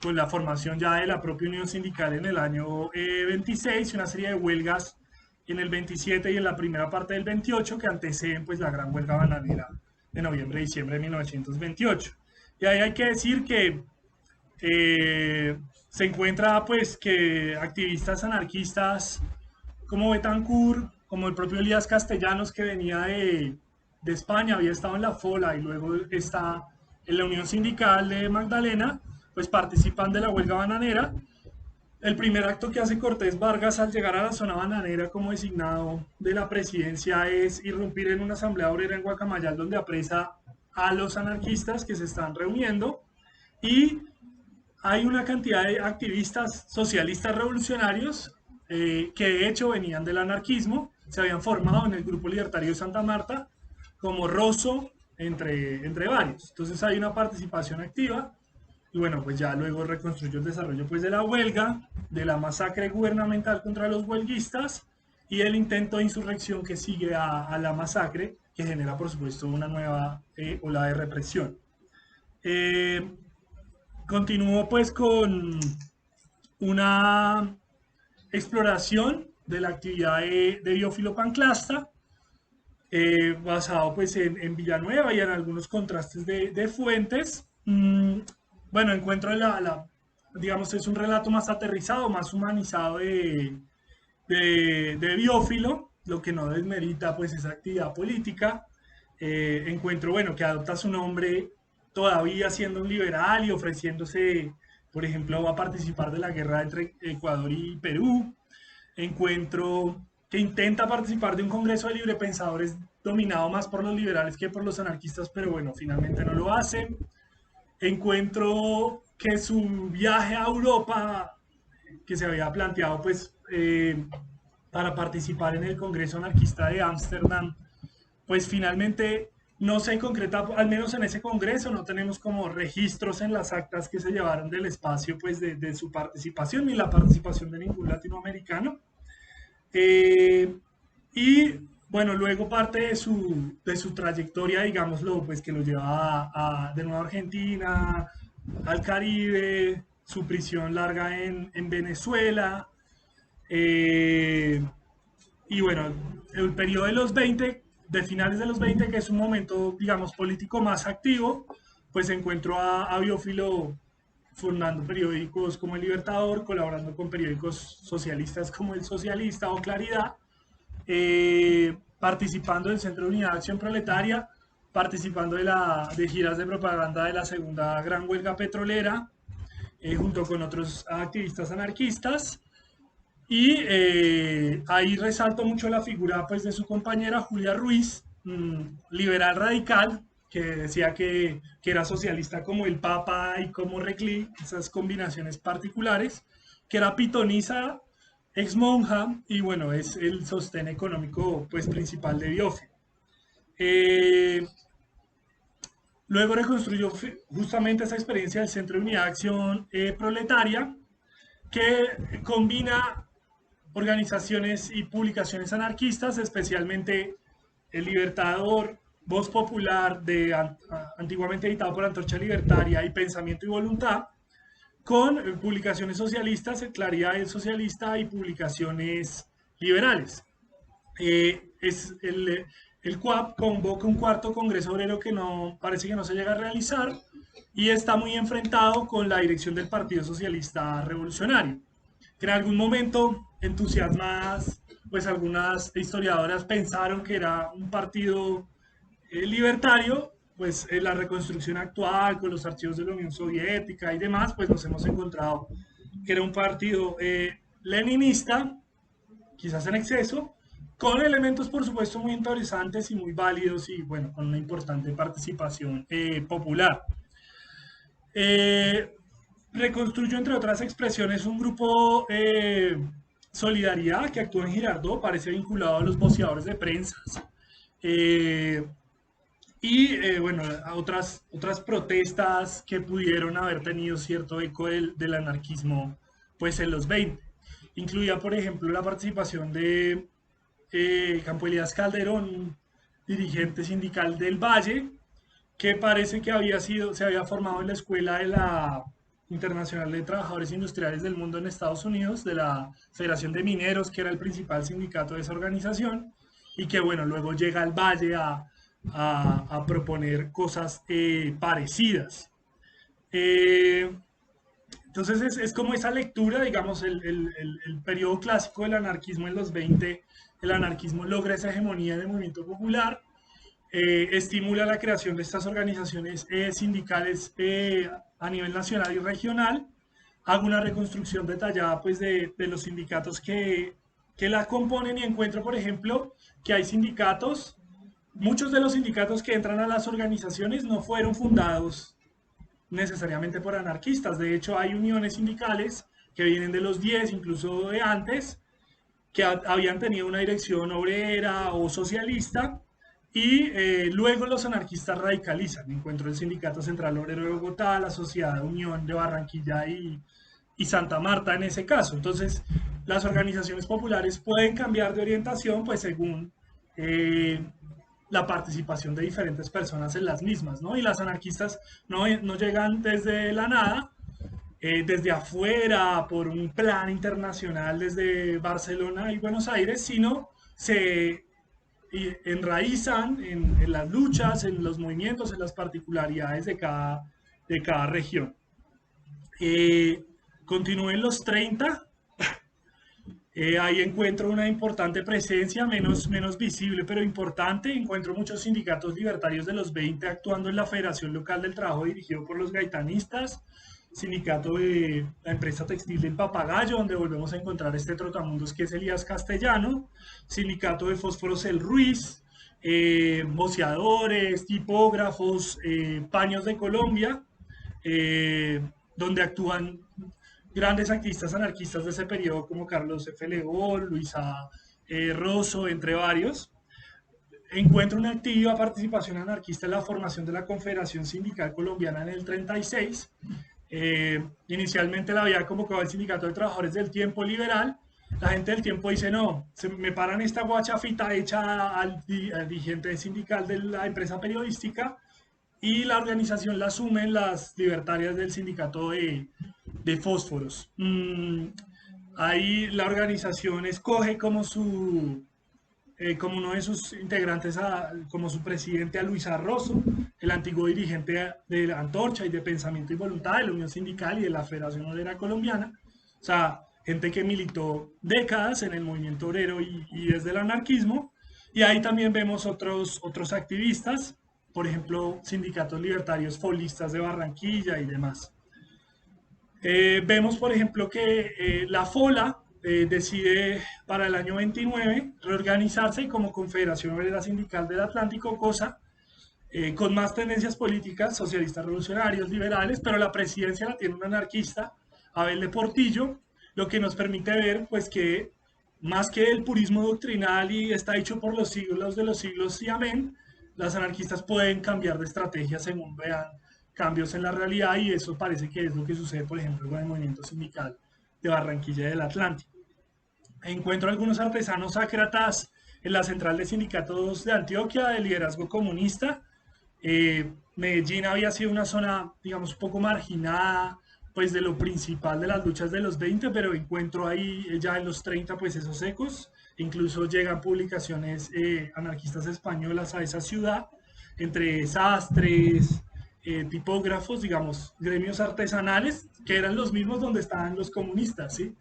Speaker 1: con la formación ya de la propia Unión Sindical en el año 26 y una serie de huelgas en el 27 y en la primera parte del 28 que anteceden pues la gran huelga bananera de noviembre-diciembre de 1928. Y ahí hay que decir que se encuentra pues que activistas anarquistas como Betancourt, como el propio Elías Castellanos que venía de España, había estado en la FOLA y luego está en la Unión Sindical de Magdalena, pues participan de la huelga bananera. El primer acto que hace Cortés Vargas al llegar a la zona bananera como designado de la presidencia es irrumpir en una asamblea obrera en Guacamayal donde apresa a los anarquistas que se están reuniendo y hay una cantidad de activistas socialistas revolucionarios que de hecho venían del anarquismo, se habían formado en el Grupo Libertario de Santa Marta, como Rosso, entre varios. Entonces hay una participación activa y bueno, pues ya luego reconstruyó el desarrollo pues de la huelga, de la masacre gubernamental contra los huelguistas y el intento de insurrección que sigue a la masacre, que genera por supuesto una nueva ola de represión. Eh, Continúo pues con una exploración de la actividad de Biófilo Panclasta, basado pues en Villanueva y en algunos contrastes de fuentes. Bueno, encuentro digamos, es un relato más aterrizado, más humanizado de Biófilo, lo que no desmerita pues esa actividad política. Encuentro, bueno, que adopta su nombre todavía siendo un liberal y ofreciéndose, por ejemplo, a participar de la guerra entre Ecuador y Perú. Encuentro que intenta participar de un congreso de librepensadores dominado más por los liberales que por los anarquistas, pero bueno, finalmente no lo hace. Encuentro que su viaje a Europa, que se había planteado pues para participar en el Congreso Anarquista de Ámsterdam, pues finalmente no se concreta, al menos en ese congreso no tenemos como registros en las actas que se llevaron del espacio pues de su participación ni la participación de ningún latinoamericano. Eh, y bueno, luego parte de su trayectoria, digámoslo, pues que lo lleva de nuevo a Argentina, al Caribe, su prisión larga en Venezuela, eh, Y bueno, el periodo de los 20, de finales de los 20, que es un momento, digamos, político más activo, pues encuentro a Biófilo fundando periódicos como El Libertador, colaborando con periódicos socialistas como El Socialista o Claridad, participando del Centro de Unidad de Acción Proletaria, participando de giras de propaganda de la segunda gran huelga petrolera, junto con otros activistas anarquistas. Y ahí resalto mucho la figura pues, de su compañera Julia Ruiz, liberal radical, que decía que era socialista como el Papa y como Reclí, esas combinaciones particulares, que era pitonisa, ex monja y bueno, es el sostén económico pues, principal de Biofre. Eh, Luego reconstruyó justamente esa experiencia del Centro de Unidad de Acción Proletaria, que combina organizaciones y publicaciones anarquistas, especialmente El Libertador, Voz Popular, antiguamente editado por Antorcha Libertaria, y Pensamiento y Voluntad, con publicaciones socialistas, Claridad del Socialista y publicaciones liberales. El CUAP convoca un cuarto Congreso Obrero que no parece que no se llega a realizar y está muy enfrentado con la dirección del Partido Socialista Revolucionario, que en algún momento entusiasmadas, pues algunas historiadoras pensaron que era un partido libertario, pues en la reconstrucción actual con los archivos de la Unión Soviética y demás, pues nos hemos encontrado que era un partido leninista, quizás en exceso, con elementos por supuesto muy interesantes y muy válidos y bueno, con una importante participación popular. Eh, Reconstruyó, entre otras expresiones, un grupo Solidaridad que actúa en Girardot, parece vinculado a los voceadores de prensa. Eh, bueno, a otras protestas que pudieron haber tenido cierto eco del anarquismo pues en los 20. Incluía, por ejemplo, la participación de Campo Elías Calderón, dirigente sindical del Valle, que parece que se había formado en la escuela de la Internacional de Trabajadores Industriales del Mundo en Estados Unidos, de la Federación de Mineros, que era el principal sindicato de esa organización, y que bueno, luego llega al Valle a proponer cosas parecidas. Eh, entonces es como esa lectura, digamos, el periodo clásico del anarquismo en los 20, el anarquismo logra esa hegemonía del movimiento popular, estimula la creación de estas organizaciones sindicales a nivel nacional y regional, hago una reconstrucción detallada pues, de los sindicatos que la componen y encuentro, por ejemplo, que hay sindicatos, muchos de los sindicatos que entran a las organizaciones no fueron fundados necesariamente por anarquistas, de hecho hay uniones sindicales que vienen de los 10, incluso de antes, que habían tenido una dirección obrera o socialista y luego los anarquistas radicalizan. Encuentro el Sindicato Central Obrero de Bogotá, la Sociedad Unión de Barranquilla y Santa Marta en ese caso. Entonces, las organizaciones populares pueden cambiar de orientación pues según eh, la participación de diferentes personas en las mismas, ¿no? Y las anarquistas no llegan desde la nada, desde afuera, por un plan internacional desde Barcelona y Buenos Aires, sino se enraizan en las luchas, en los movimientos, en las particularidades de cada región. Eh, Continúo en los 30, ahí encuentro una importante presencia, menos visible, pero importante. Encuentro muchos sindicatos libertarios de los 20 actuando en la Federación Local del Trabajo dirigido por los gaitanistas, sindicato de la empresa textil del Papagayo, donde volvemos a encontrar este trotamundos que es Elías Castellano, sindicato de Fósforos El Ruiz, boceadores, tipógrafos, paños de Colombia, eh, donde actúan grandes activistas anarquistas de ese periodo como Carlos F. León, Luisa Rosso, entre varios. Encuentra una activa participación anarquista en la formación de la Confederación Sindical Colombiana en el 36. Inicialmente la había convocado el Sindicato de Trabajadores del Tiempo Liberal. La gente del Tiempo dice, no, me paran esta guachafita hecha al dirigente sindical de la empresa periodística y la organización la asumen las libertarias del sindicato de fósforos. Ahí la organización escoge como como uno de sus integrantes, como su presidente, a Luis Arrozo, el antiguo dirigente de la Antorcha y de Pensamiento y Voluntad de la Unión Sindical y de la Federación Obrera Colombiana. O sea, gente que militó décadas en el movimiento obrero y desde el anarquismo. Y ahí también vemos otros activistas, por ejemplo, sindicatos libertarios folistas de Barranquilla y demás. Vemos, por ejemplo, que la FOLA decide para el año 29 reorganizarse como Confederación Obrera Sindical del Atlántico, cosa con más tendencias políticas, socialistas revolucionarios, liberales, pero la presidencia la tiene un anarquista, Abel de Portillo, lo que nos permite ver pues que más que el purismo doctrinal y está hecho por los siglos de los siglos y amén, las anarquistas pueden cambiar de estrategia según vean cambios en la realidad y eso parece que es lo que sucede, por ejemplo, con el movimiento sindical de Barranquilla del Atlántico. Encuentro algunos artesanos ácratas en la central de sindicatos de Antioquia de liderazgo comunista. Medellín había sido una zona, digamos, un poco marginada, pues de lo principal de las luchas de los 20, pero encuentro ahí ya en los 30, pues esos ecos. Incluso llegan publicaciones anarquistas españolas a esa ciudad, entre sastres, tipógrafos, digamos, gremios artesanales, que eran los mismos donde estaban los comunistas, ¿sí?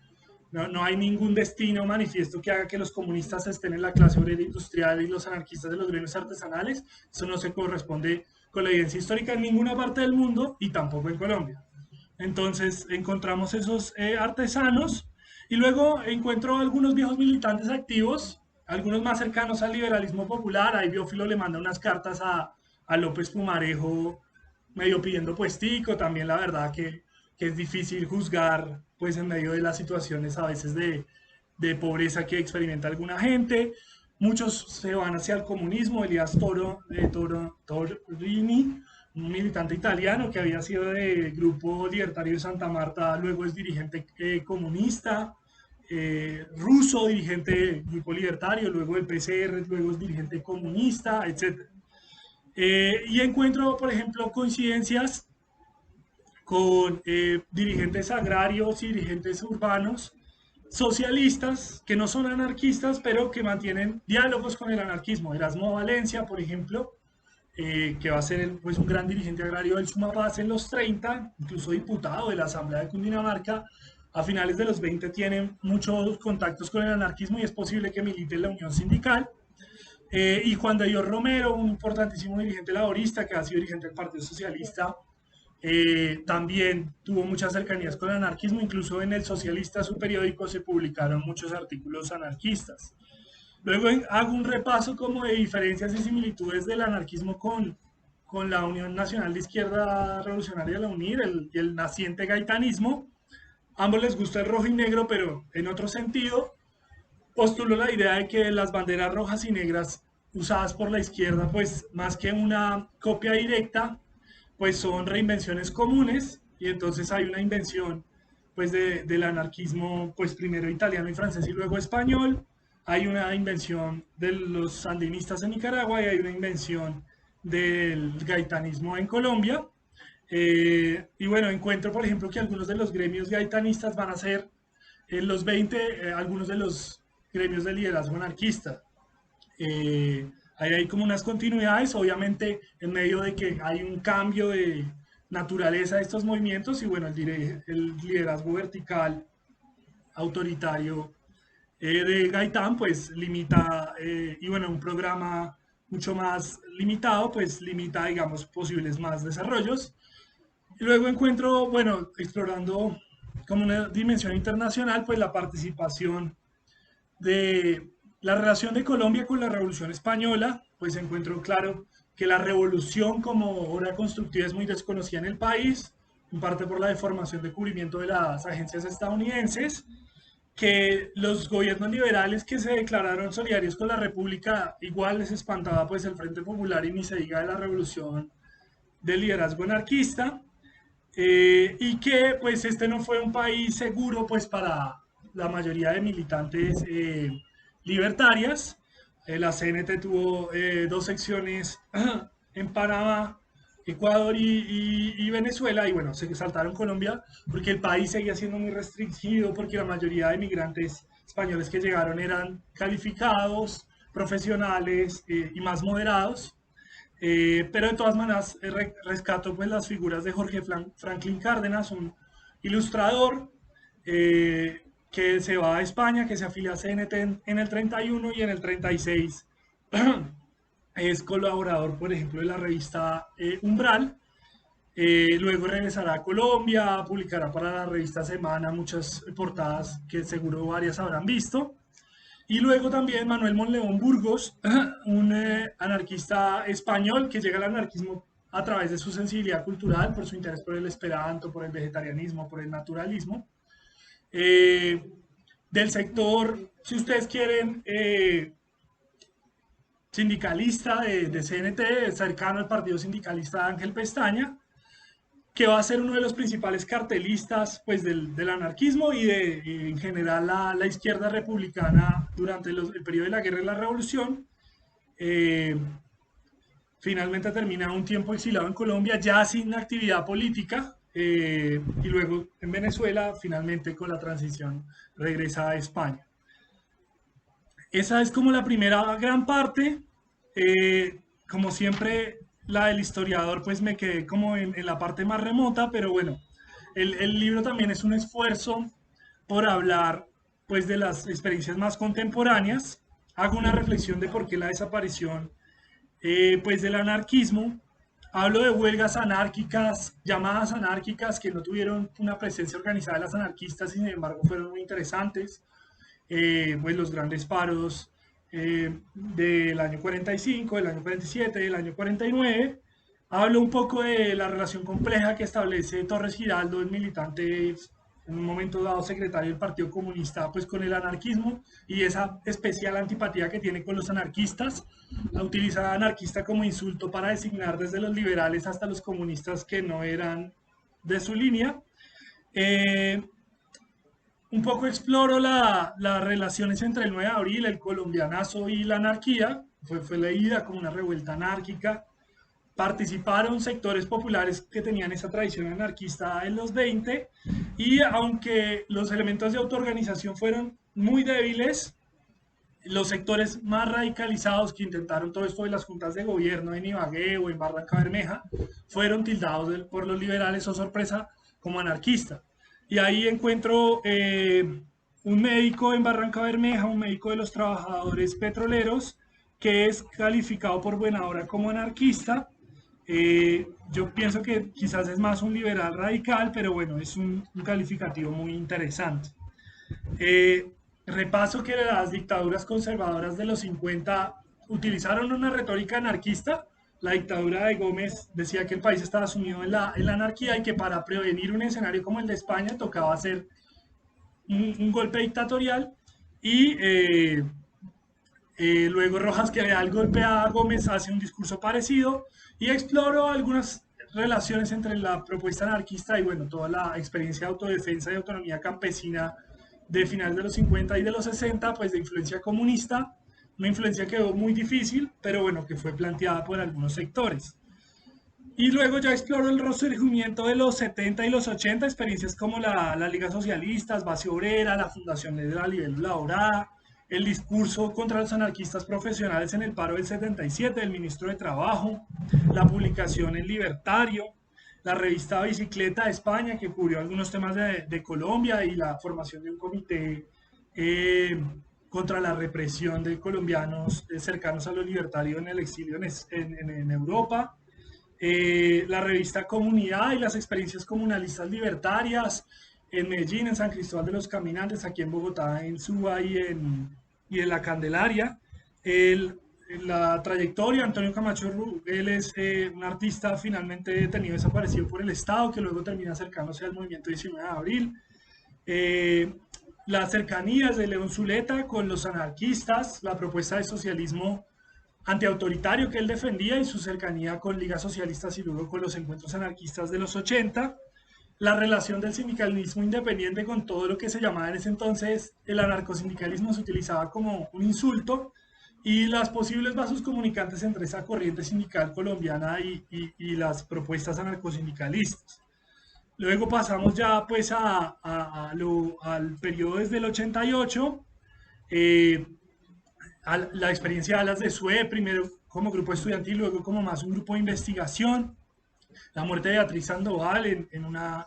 Speaker 1: No hay ningún destino manifiesto que haga que los comunistas estén en la clase obrera industrial y los anarquistas de los gremios artesanales. Eso no se corresponde con la evidencia histórica en ninguna parte del mundo y tampoco en Colombia. Entonces encontramos esos artesanos y luego encuentro algunos viejos militantes activos, algunos más cercanos al liberalismo popular. Ahí Biófilo le manda unas cartas a López Pumarejo medio pidiendo puestico, también la verdad que es difícil juzgar pues en medio de las situaciones a veces de pobreza que experimenta alguna gente. Muchos se van hacia el comunismo. Elías Torini, un militante italiano que había sido del grupo libertario de Santa Marta, luego es dirigente comunista. Ruso, dirigente del grupo libertario, luego del PCR, luego es dirigente comunista, etc. Y encuentro, por ejemplo, coincidencias con dirigentes agrarios y dirigentes urbanos socialistas que no son anarquistas, pero que mantienen diálogos con el anarquismo. Erasmo Valencia, por ejemplo, que va a ser pues, un gran dirigente agrario del Sumapaz en los 30, incluso diputado de la Asamblea de Cundinamarca, a finales de los 20 tiene muchos contactos con el anarquismo y es posible que milite en la Unión Sindical. Y Juan de Dios Romero, un importantísimo dirigente laborista que ha sido dirigente del Partido Socialista, también tuvo muchas cercanías con el anarquismo, incluso en el Socialista, su periódico, se publicaron muchos artículos anarquistas. Luego hago un repaso como de diferencias y similitudes del anarquismo con la Unión Nacional de Izquierda Revolucionaria, la UNIR, y el naciente gaitanismo. Ambos les gusta el rojo y negro, pero en otro sentido. Postulo la idea de que las banderas rojas y negras usadas por la izquierda, pues más que una copia directa, pues son reinvenciones comunes y entonces hay una invención pues del anarquismo pues primero italiano y francés y luego español, hay una invención de los sandinistas en Nicaragua y hay una invención del gaitanismo en Colombia. Y bueno, encuentro por ejemplo que algunos de los gremios gaitanistas van a ser en los 20 algunos de los gremios de liderazgo anarquista. Ahí hay como unas continuidades, obviamente en medio de que hay un cambio de naturaleza de estos movimientos y bueno, el liderazgo vertical autoritario de Gaitán pues limita y bueno, un programa mucho más limitado pues limita digamos posibles más desarrollos. Y luego encuentro, bueno, explorando como una dimensión internacional pues la participación de la relación de Colombia con la Revolución Española, pues encuentro claro que la revolución como obra constructiva es muy desconocida en el país, en parte por la deformación de cubrimiento de las agencias estadounidenses, que los gobiernos liberales que se declararon solidarios con la República igual les espantaba pues el Frente Popular y ni se diga de la revolución del liderazgo anarquista, y que pues este no fue un país seguro pues para la mayoría de militantes libertarias. La CNT tuvo dos secciones en Panamá, Ecuador y Venezuela, y bueno, se saltaron Colombia porque el país seguía siendo muy restringido, porque la mayoría de migrantes españoles que llegaron eran calificados, profesionales y más moderados. Pero de todas maneras rescato pues las figuras de Jorge Franklin Cárdenas, un ilustrador que se va a España, que se afilia a CNT en el 31 y en el 36 es colaborador, por ejemplo, de la revista Umbral. Luego regresará a Colombia, publicará para la revista Semana muchas portadas que seguro varias habrán visto. Y luego también Manuel Monleón Burgos, un anarquista español que llega al anarquismo a través de su sensibilidad cultural, por su interés por el esperanto, por el vegetarianismo, por el naturalismo. Del sector, si ustedes quieren, sindicalista de CNT, cercano al partido sindicalista de Ángel Pestaña, que va a ser uno de los principales cartelistas pues, del anarquismo y en general la izquierda republicana durante el periodo de la guerra y la revolución. Eh, Finalmente termina un tiempo exilado en Colombia, ya sin actividad política, y luego en Venezuela, finalmente con la transición, regresa a España. Esa es como la primera gran parte. Como siempre, la del historiador, pues me quedé como en la parte más remota, pero bueno, el libro también es un esfuerzo por hablar pues de las experiencias más contemporáneas. Hago una reflexión de por qué la desaparición pues del anarquismo. Hablo de huelgas anárquicas, llamadas anárquicas, que no tuvieron una presencia organizada de las anarquistas y sin embargo fueron muy interesantes. Pues los grandes paros del año 45, del año 47, del año 49. Hablo un poco de la relación compleja que establece Torres Giraldo, el militante en un momento dado secretario del Partido Comunista, pues con el anarquismo y esa especial antipatía que tiene con los anarquistas. La utiliza anarquista como insulto para designar desde los liberales hasta los comunistas que no eran de su línea. Eh, un poco exploro las relaciones entre el 9 de abril, el colombianazo y la anarquía. Fue leída como una revuelta anárquica. Participaron sectores populares que tenían esa tradición anarquista en los 20 y aunque los elementos de autoorganización fueron muy débiles, los sectores más radicalizados que intentaron todo esto de las juntas de gobierno en Ibagué o en Barranca Bermeja fueron tildados por los liberales, o sorpresa, como anarquistas. Y ahí encuentro un médico en Barranca Bermeja, un médico de los trabajadores petroleros, que es calificado por buena hora como anarquista. Yo pienso que quizás es más un liberal radical, pero bueno, es un calificativo muy interesante. Eh, Repaso que las dictaduras conservadoras de los 50 utilizaron una retórica anarquista. La dictadura de Gómez decía que el país estaba sumido en la anarquía y que para prevenir un escenario como el de España tocaba hacer un golpe dictatorial y luego Rojas, que le da el golpe a Gómez, hace un discurso parecido y exploro algunas relaciones entre la propuesta anarquista y bueno, toda la experiencia de autodefensa y autonomía campesina de finales de los 50 y de los 60, pues de influencia comunista, una influencia que quedó muy difícil, pero bueno, que fue planteada por algunos sectores. Y luego ya exploro el resurgimiento de los 70 y los 80, experiencias como la Liga Socialistas, Base Obrera, la Fundación de la Libélula Dorada, el discurso contra los anarquistas profesionales en el paro del 77 del ministro de Trabajo, la publicación en Libertario, la revista Bicicleta de España, que cubrió algunos temas de Colombia y la formación de un comité eh, contra la represión de colombianos cercanos a los libertarios en el exilio en Europa. La revista Comunidad y las experiencias comunalistas libertarias en Medellín, en San Cristóbal de los Caminantes, aquí en Bogotá, en Suba y en La Candelaria. El, la trayectoria, Antonio Camacho, él es un artista finalmente detenido, desaparecido por el Estado, que luego termina acercándose al movimiento 19 de abril. Eh, las cercanías de León Zuleta con los anarquistas, la propuesta de socialismo antiautoritario que él defendía y su cercanía con ligas socialistas y luego con los encuentros anarquistas de los 80, la relación del sindicalismo independiente con todo lo que se llamaba en ese entonces el anarcosindicalismo, se utilizaba como un insulto, y las posibles vasos comunicantes entre esa corriente sindical colombiana y las propuestas anarcosindicalistas. Luego pasamos ya pues al periodo desde el 88, eh, la experiencia de Alas de Sue, primero como grupo estudiantil, luego como más un grupo de investigación, la muerte de Beatriz Sandoval en una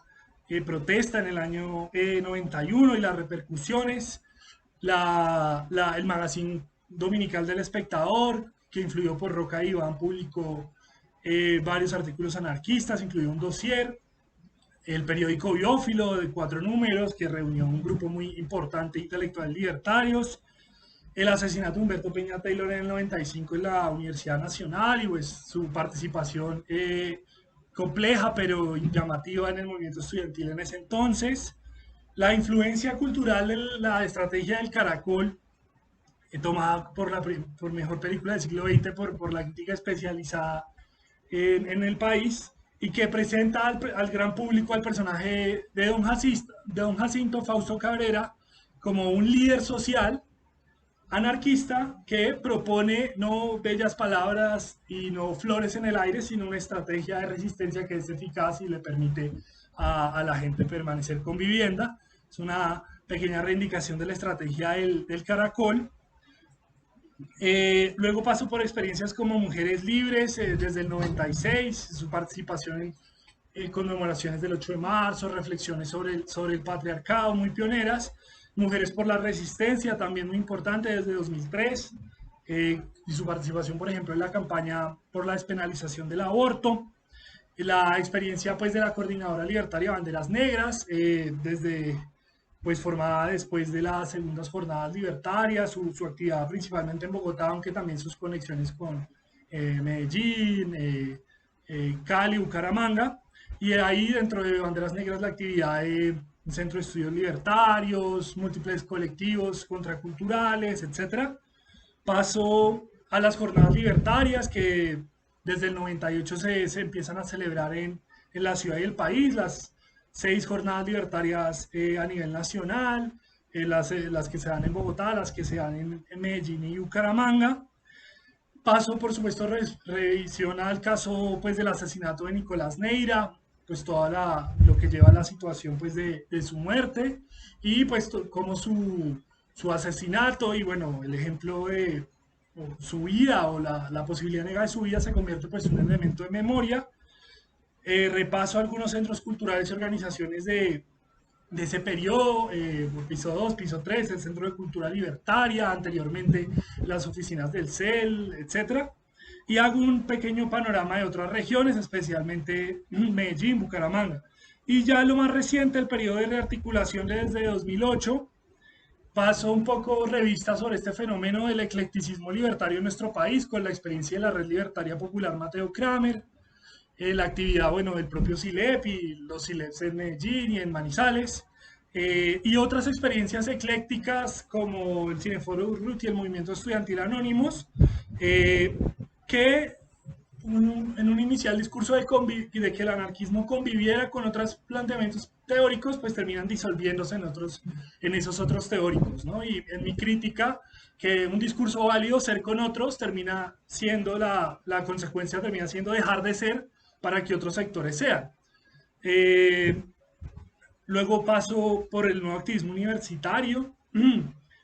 Speaker 1: protesta en el año 91 y las repercusiones, el magazine dominical del Espectador, que influyó por Roca y Iván, publicó varios artículos anarquistas, incluido un dossier, el periódico Biófilo de 4 números, que reunió un grupo muy importante de intelectuales libertarios, el asesinato de Humberto Peña Taylor en el 95 en la Universidad Nacional y pues su participación compleja pero llamativa en el movimiento estudiantil en ese entonces, la influencia cultural de la estrategia del Caracol, tomada por mejor película del siglo XX por la crítica especializada en el país, y que presenta al gran público al personaje de don Jacinto Fausto Cabrera como un líder social anarquista que propone no bellas palabras y no flores en el aire, sino una estrategia de resistencia que es eficaz y le permite a la gente permanecer con vivienda. Es una pequeña reivindicación de la estrategia del Caracol. Luego pasó por experiencias como Mujeres Libres desde el 96, su participación en conmemoraciones del 8 de marzo, reflexiones sobre el patriarcado muy pioneras, Mujeres por la Resistencia, también muy importante desde 2003, y su participación, por ejemplo, en la campaña por la despenalización del aborto, la experiencia pues de la Coordinadora Libertaria Banderas Negras, desde pues formada después de las segundas jornadas libertarias, su actividad principalmente en Bogotá, aunque también sus conexiones con Medellín, Cali, Bucaramanga, y ahí dentro de Banderas Negras la actividad de un centro de estudios libertarios, múltiples colectivos contraculturales, etcétera. Pasó a las jornadas libertarias que desde el 98 se empiezan a celebrar en la ciudad y el país, las 6 jornadas libertarias a nivel nacional, las que se dan en Bogotá, las que se dan en Medellín y Bucaramanga. Paso, por supuesto, revisión al caso pues, del asesinato de Nicolás Neira, pues lo que lleva a la situación pues, de su muerte y pues como su asesinato y bueno, el ejemplo de su vida o la posibilidad negada de su vida se convierte pues en un elemento de memoria. Repaso algunos centros culturales y organizaciones de ese periodo, piso 2, piso 3, el Centro de Cultura Libertaria, anteriormente las oficinas del CEL, etcétera. Y hago un pequeño panorama de otras regiones, especialmente Medellín, Bucaramanga. Y ya lo más reciente, el periodo de rearticulación desde 2008, paso un poco revista sobre este fenómeno del eclecticismo libertario en nuestro país, con la experiencia de la Red Libertaria Popular Mateo Kramer, la actividad, bueno, del propio CILEP y los CILEPs en Medellín y en Manizales, y otras experiencias eclécticas como el Cineforo Urruti y el Movimiento Estudiantil Anónimos, que en un inicial discurso de que el anarquismo conviviera con otros planteamientos teóricos, pues terminan disolviéndose en esos otros teóricos, ¿no? Y en mi crítica, que un discurso válido ser con otros termina siendo la consecuencia, termina siendo dejar de ser para que otros sectores sean. Eh, Luego paso por el nuevo activismo universitario,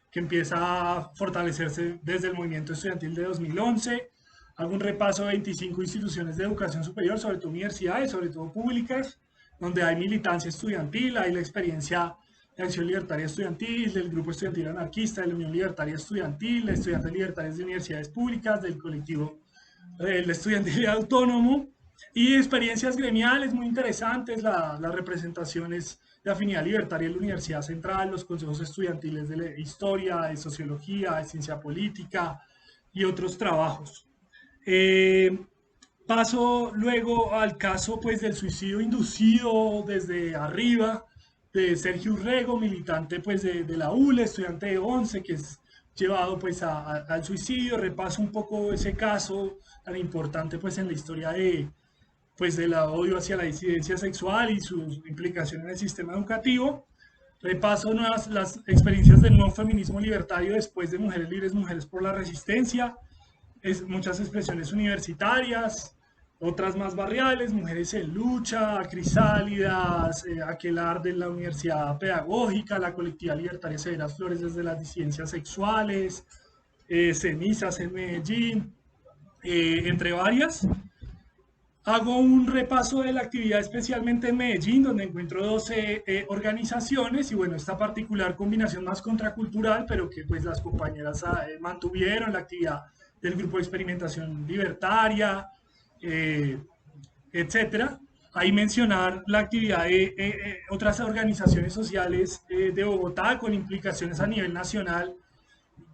Speaker 1: que empieza a fortalecerse desde el movimiento estudiantil de 2011. Hago un repaso de 25 instituciones de educación superior, sobre todo universidades, sobre todo públicas, donde hay militancia estudiantil, hay la experiencia de Acción Libertaria Estudiantil, del Grupo Estudiantil Anarquista, de la Unión Libertaria Estudiantil, de Estudiantes Libertarios de Universidades Públicas, del colectivo el estudiantil autónomo, y experiencias gremiales muy interesantes, las representaciones de afinidad libertaria en la Universidad Central, los consejos estudiantiles de historia, de sociología, de ciencia política y otros trabajos. Eh, Paso luego al caso pues, del suicidio inducido desde arriba de Sergio Urrego, militante pues, de la ULE, estudiante de 11, que es llevado pues, al suicidio. Repaso un poco ese caso tan importante pues, en la historia pues, del odio hacia la disidencia sexual y su implicación en el sistema educativo. Repaso las experiencias del nuevo feminismo libertario después de Mujeres Libres, Mujeres por la Resistencia, muchas expresiones universitarias, otras más barriales, Mujeres en Lucha, Crisálidas, Aquelar de la Universidad Pedagógica, la colectividad libertaria Severas Flores desde las disidencias sexuales, Cenizas en Medellín, entre varias. Hago un repaso de la actividad especialmente en Medellín, donde encuentro 12 organizaciones y bueno, esta particular combinación más contracultural, pero que pues las compañeras mantuvieron la actividad del grupo de experimentación libertaria, eh, etcétera. Ahí mencionar la actividad de otras organizaciones sociales de Bogotá con implicaciones a nivel nacional,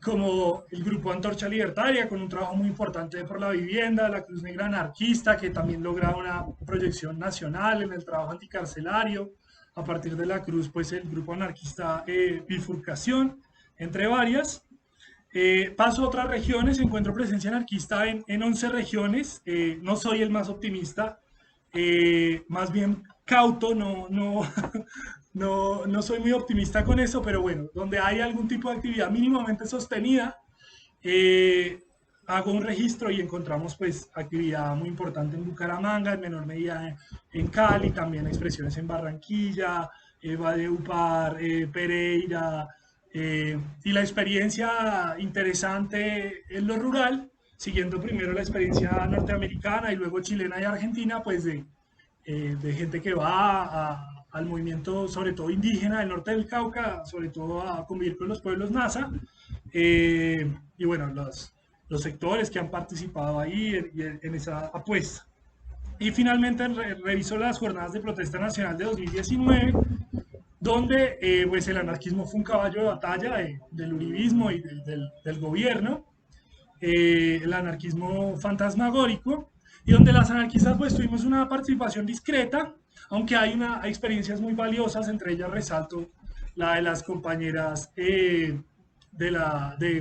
Speaker 1: como el Grupo Antorcha Libertaria, con un trabajo muy importante por la vivienda, la Cruz Negra Anarquista, que también logra una proyección nacional en el trabajo anticarcelario, a partir de la Cruz, pues el Grupo Anarquista Bifurcación, entre varias. Paso a otras regiones, encuentro presencia anarquista en 11 regiones, no soy el más optimista, más bien cauto, no soy muy optimista con eso, pero bueno, donde hay algún tipo de actividad mínimamente sostenida, eh, hago un registro y encontramos pues actividad muy importante en Bucaramanga, en menor medida en Cali, también expresiones en Barranquilla, Valledupar, Pereira, y la experiencia interesante en lo rural, siguiendo primero la experiencia norteamericana y luego chilena y argentina, pues de gente que va al movimiento, sobre todo indígena del norte del Cauca, sobre todo a convivir con los pueblos Nasa, y bueno, los sectores que han participado ahí en esa apuesta. Y finalmente revisó las jornadas de protesta nacional de 2019, donde pues el anarquismo fue un caballo de batalla del uribismo y del gobierno, el anarquismo fantasmagórico, y donde las anarquistas pues tuvimos una participación discreta, aunque hay experiencias muy valiosas, entre ellas resalto la de las compañeras de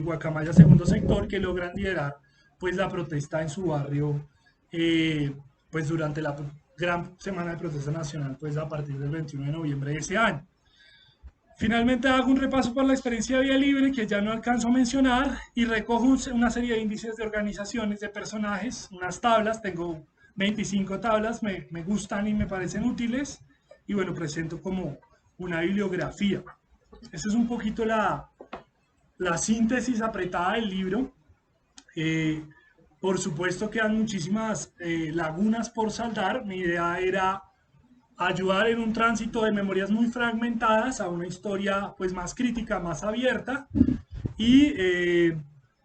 Speaker 1: Guacamaya Segundo Sector, que logran liderar pues la protesta en su barrio, eh, pues durante la gran semana de protesta nacional, pues a partir del 21 de noviembre de ese año. Finalmente hago un repaso por la experiencia de Vía Libre que ya no alcanzo a mencionar y recojo una serie de índices de organizaciones, de personajes, unas tablas, tengo 25 tablas, me gustan y me parecen útiles y bueno, presento como una bibliografía. Esa es un poquito la síntesis apretada del libro. Eh, por supuesto quedan muchísimas lagunas por saldar. Mi idea era ayudar en un tránsito de memorias muy fragmentadas a una historia pues más crítica, más abierta y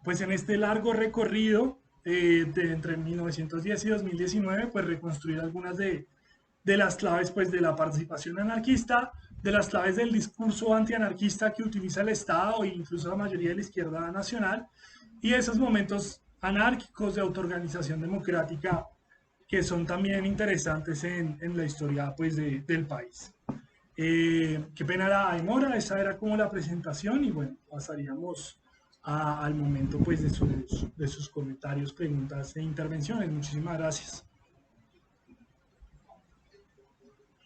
Speaker 1: pues en este largo recorrido entre 1910 y 2019 pues reconstruir algunas de las claves pues de la participación anarquista, de las claves del discurso antianarquista que utiliza el Estado e incluso la mayoría de la izquierda nacional y esos momentos anárquicos de autoorganización democrática que son también interesantes en la historia pues, del país. Qué pena la demora, esa era como la presentación y bueno, pasaríamos al momento pues, de sus comentarios, preguntas e intervenciones. Muchísimas gracias.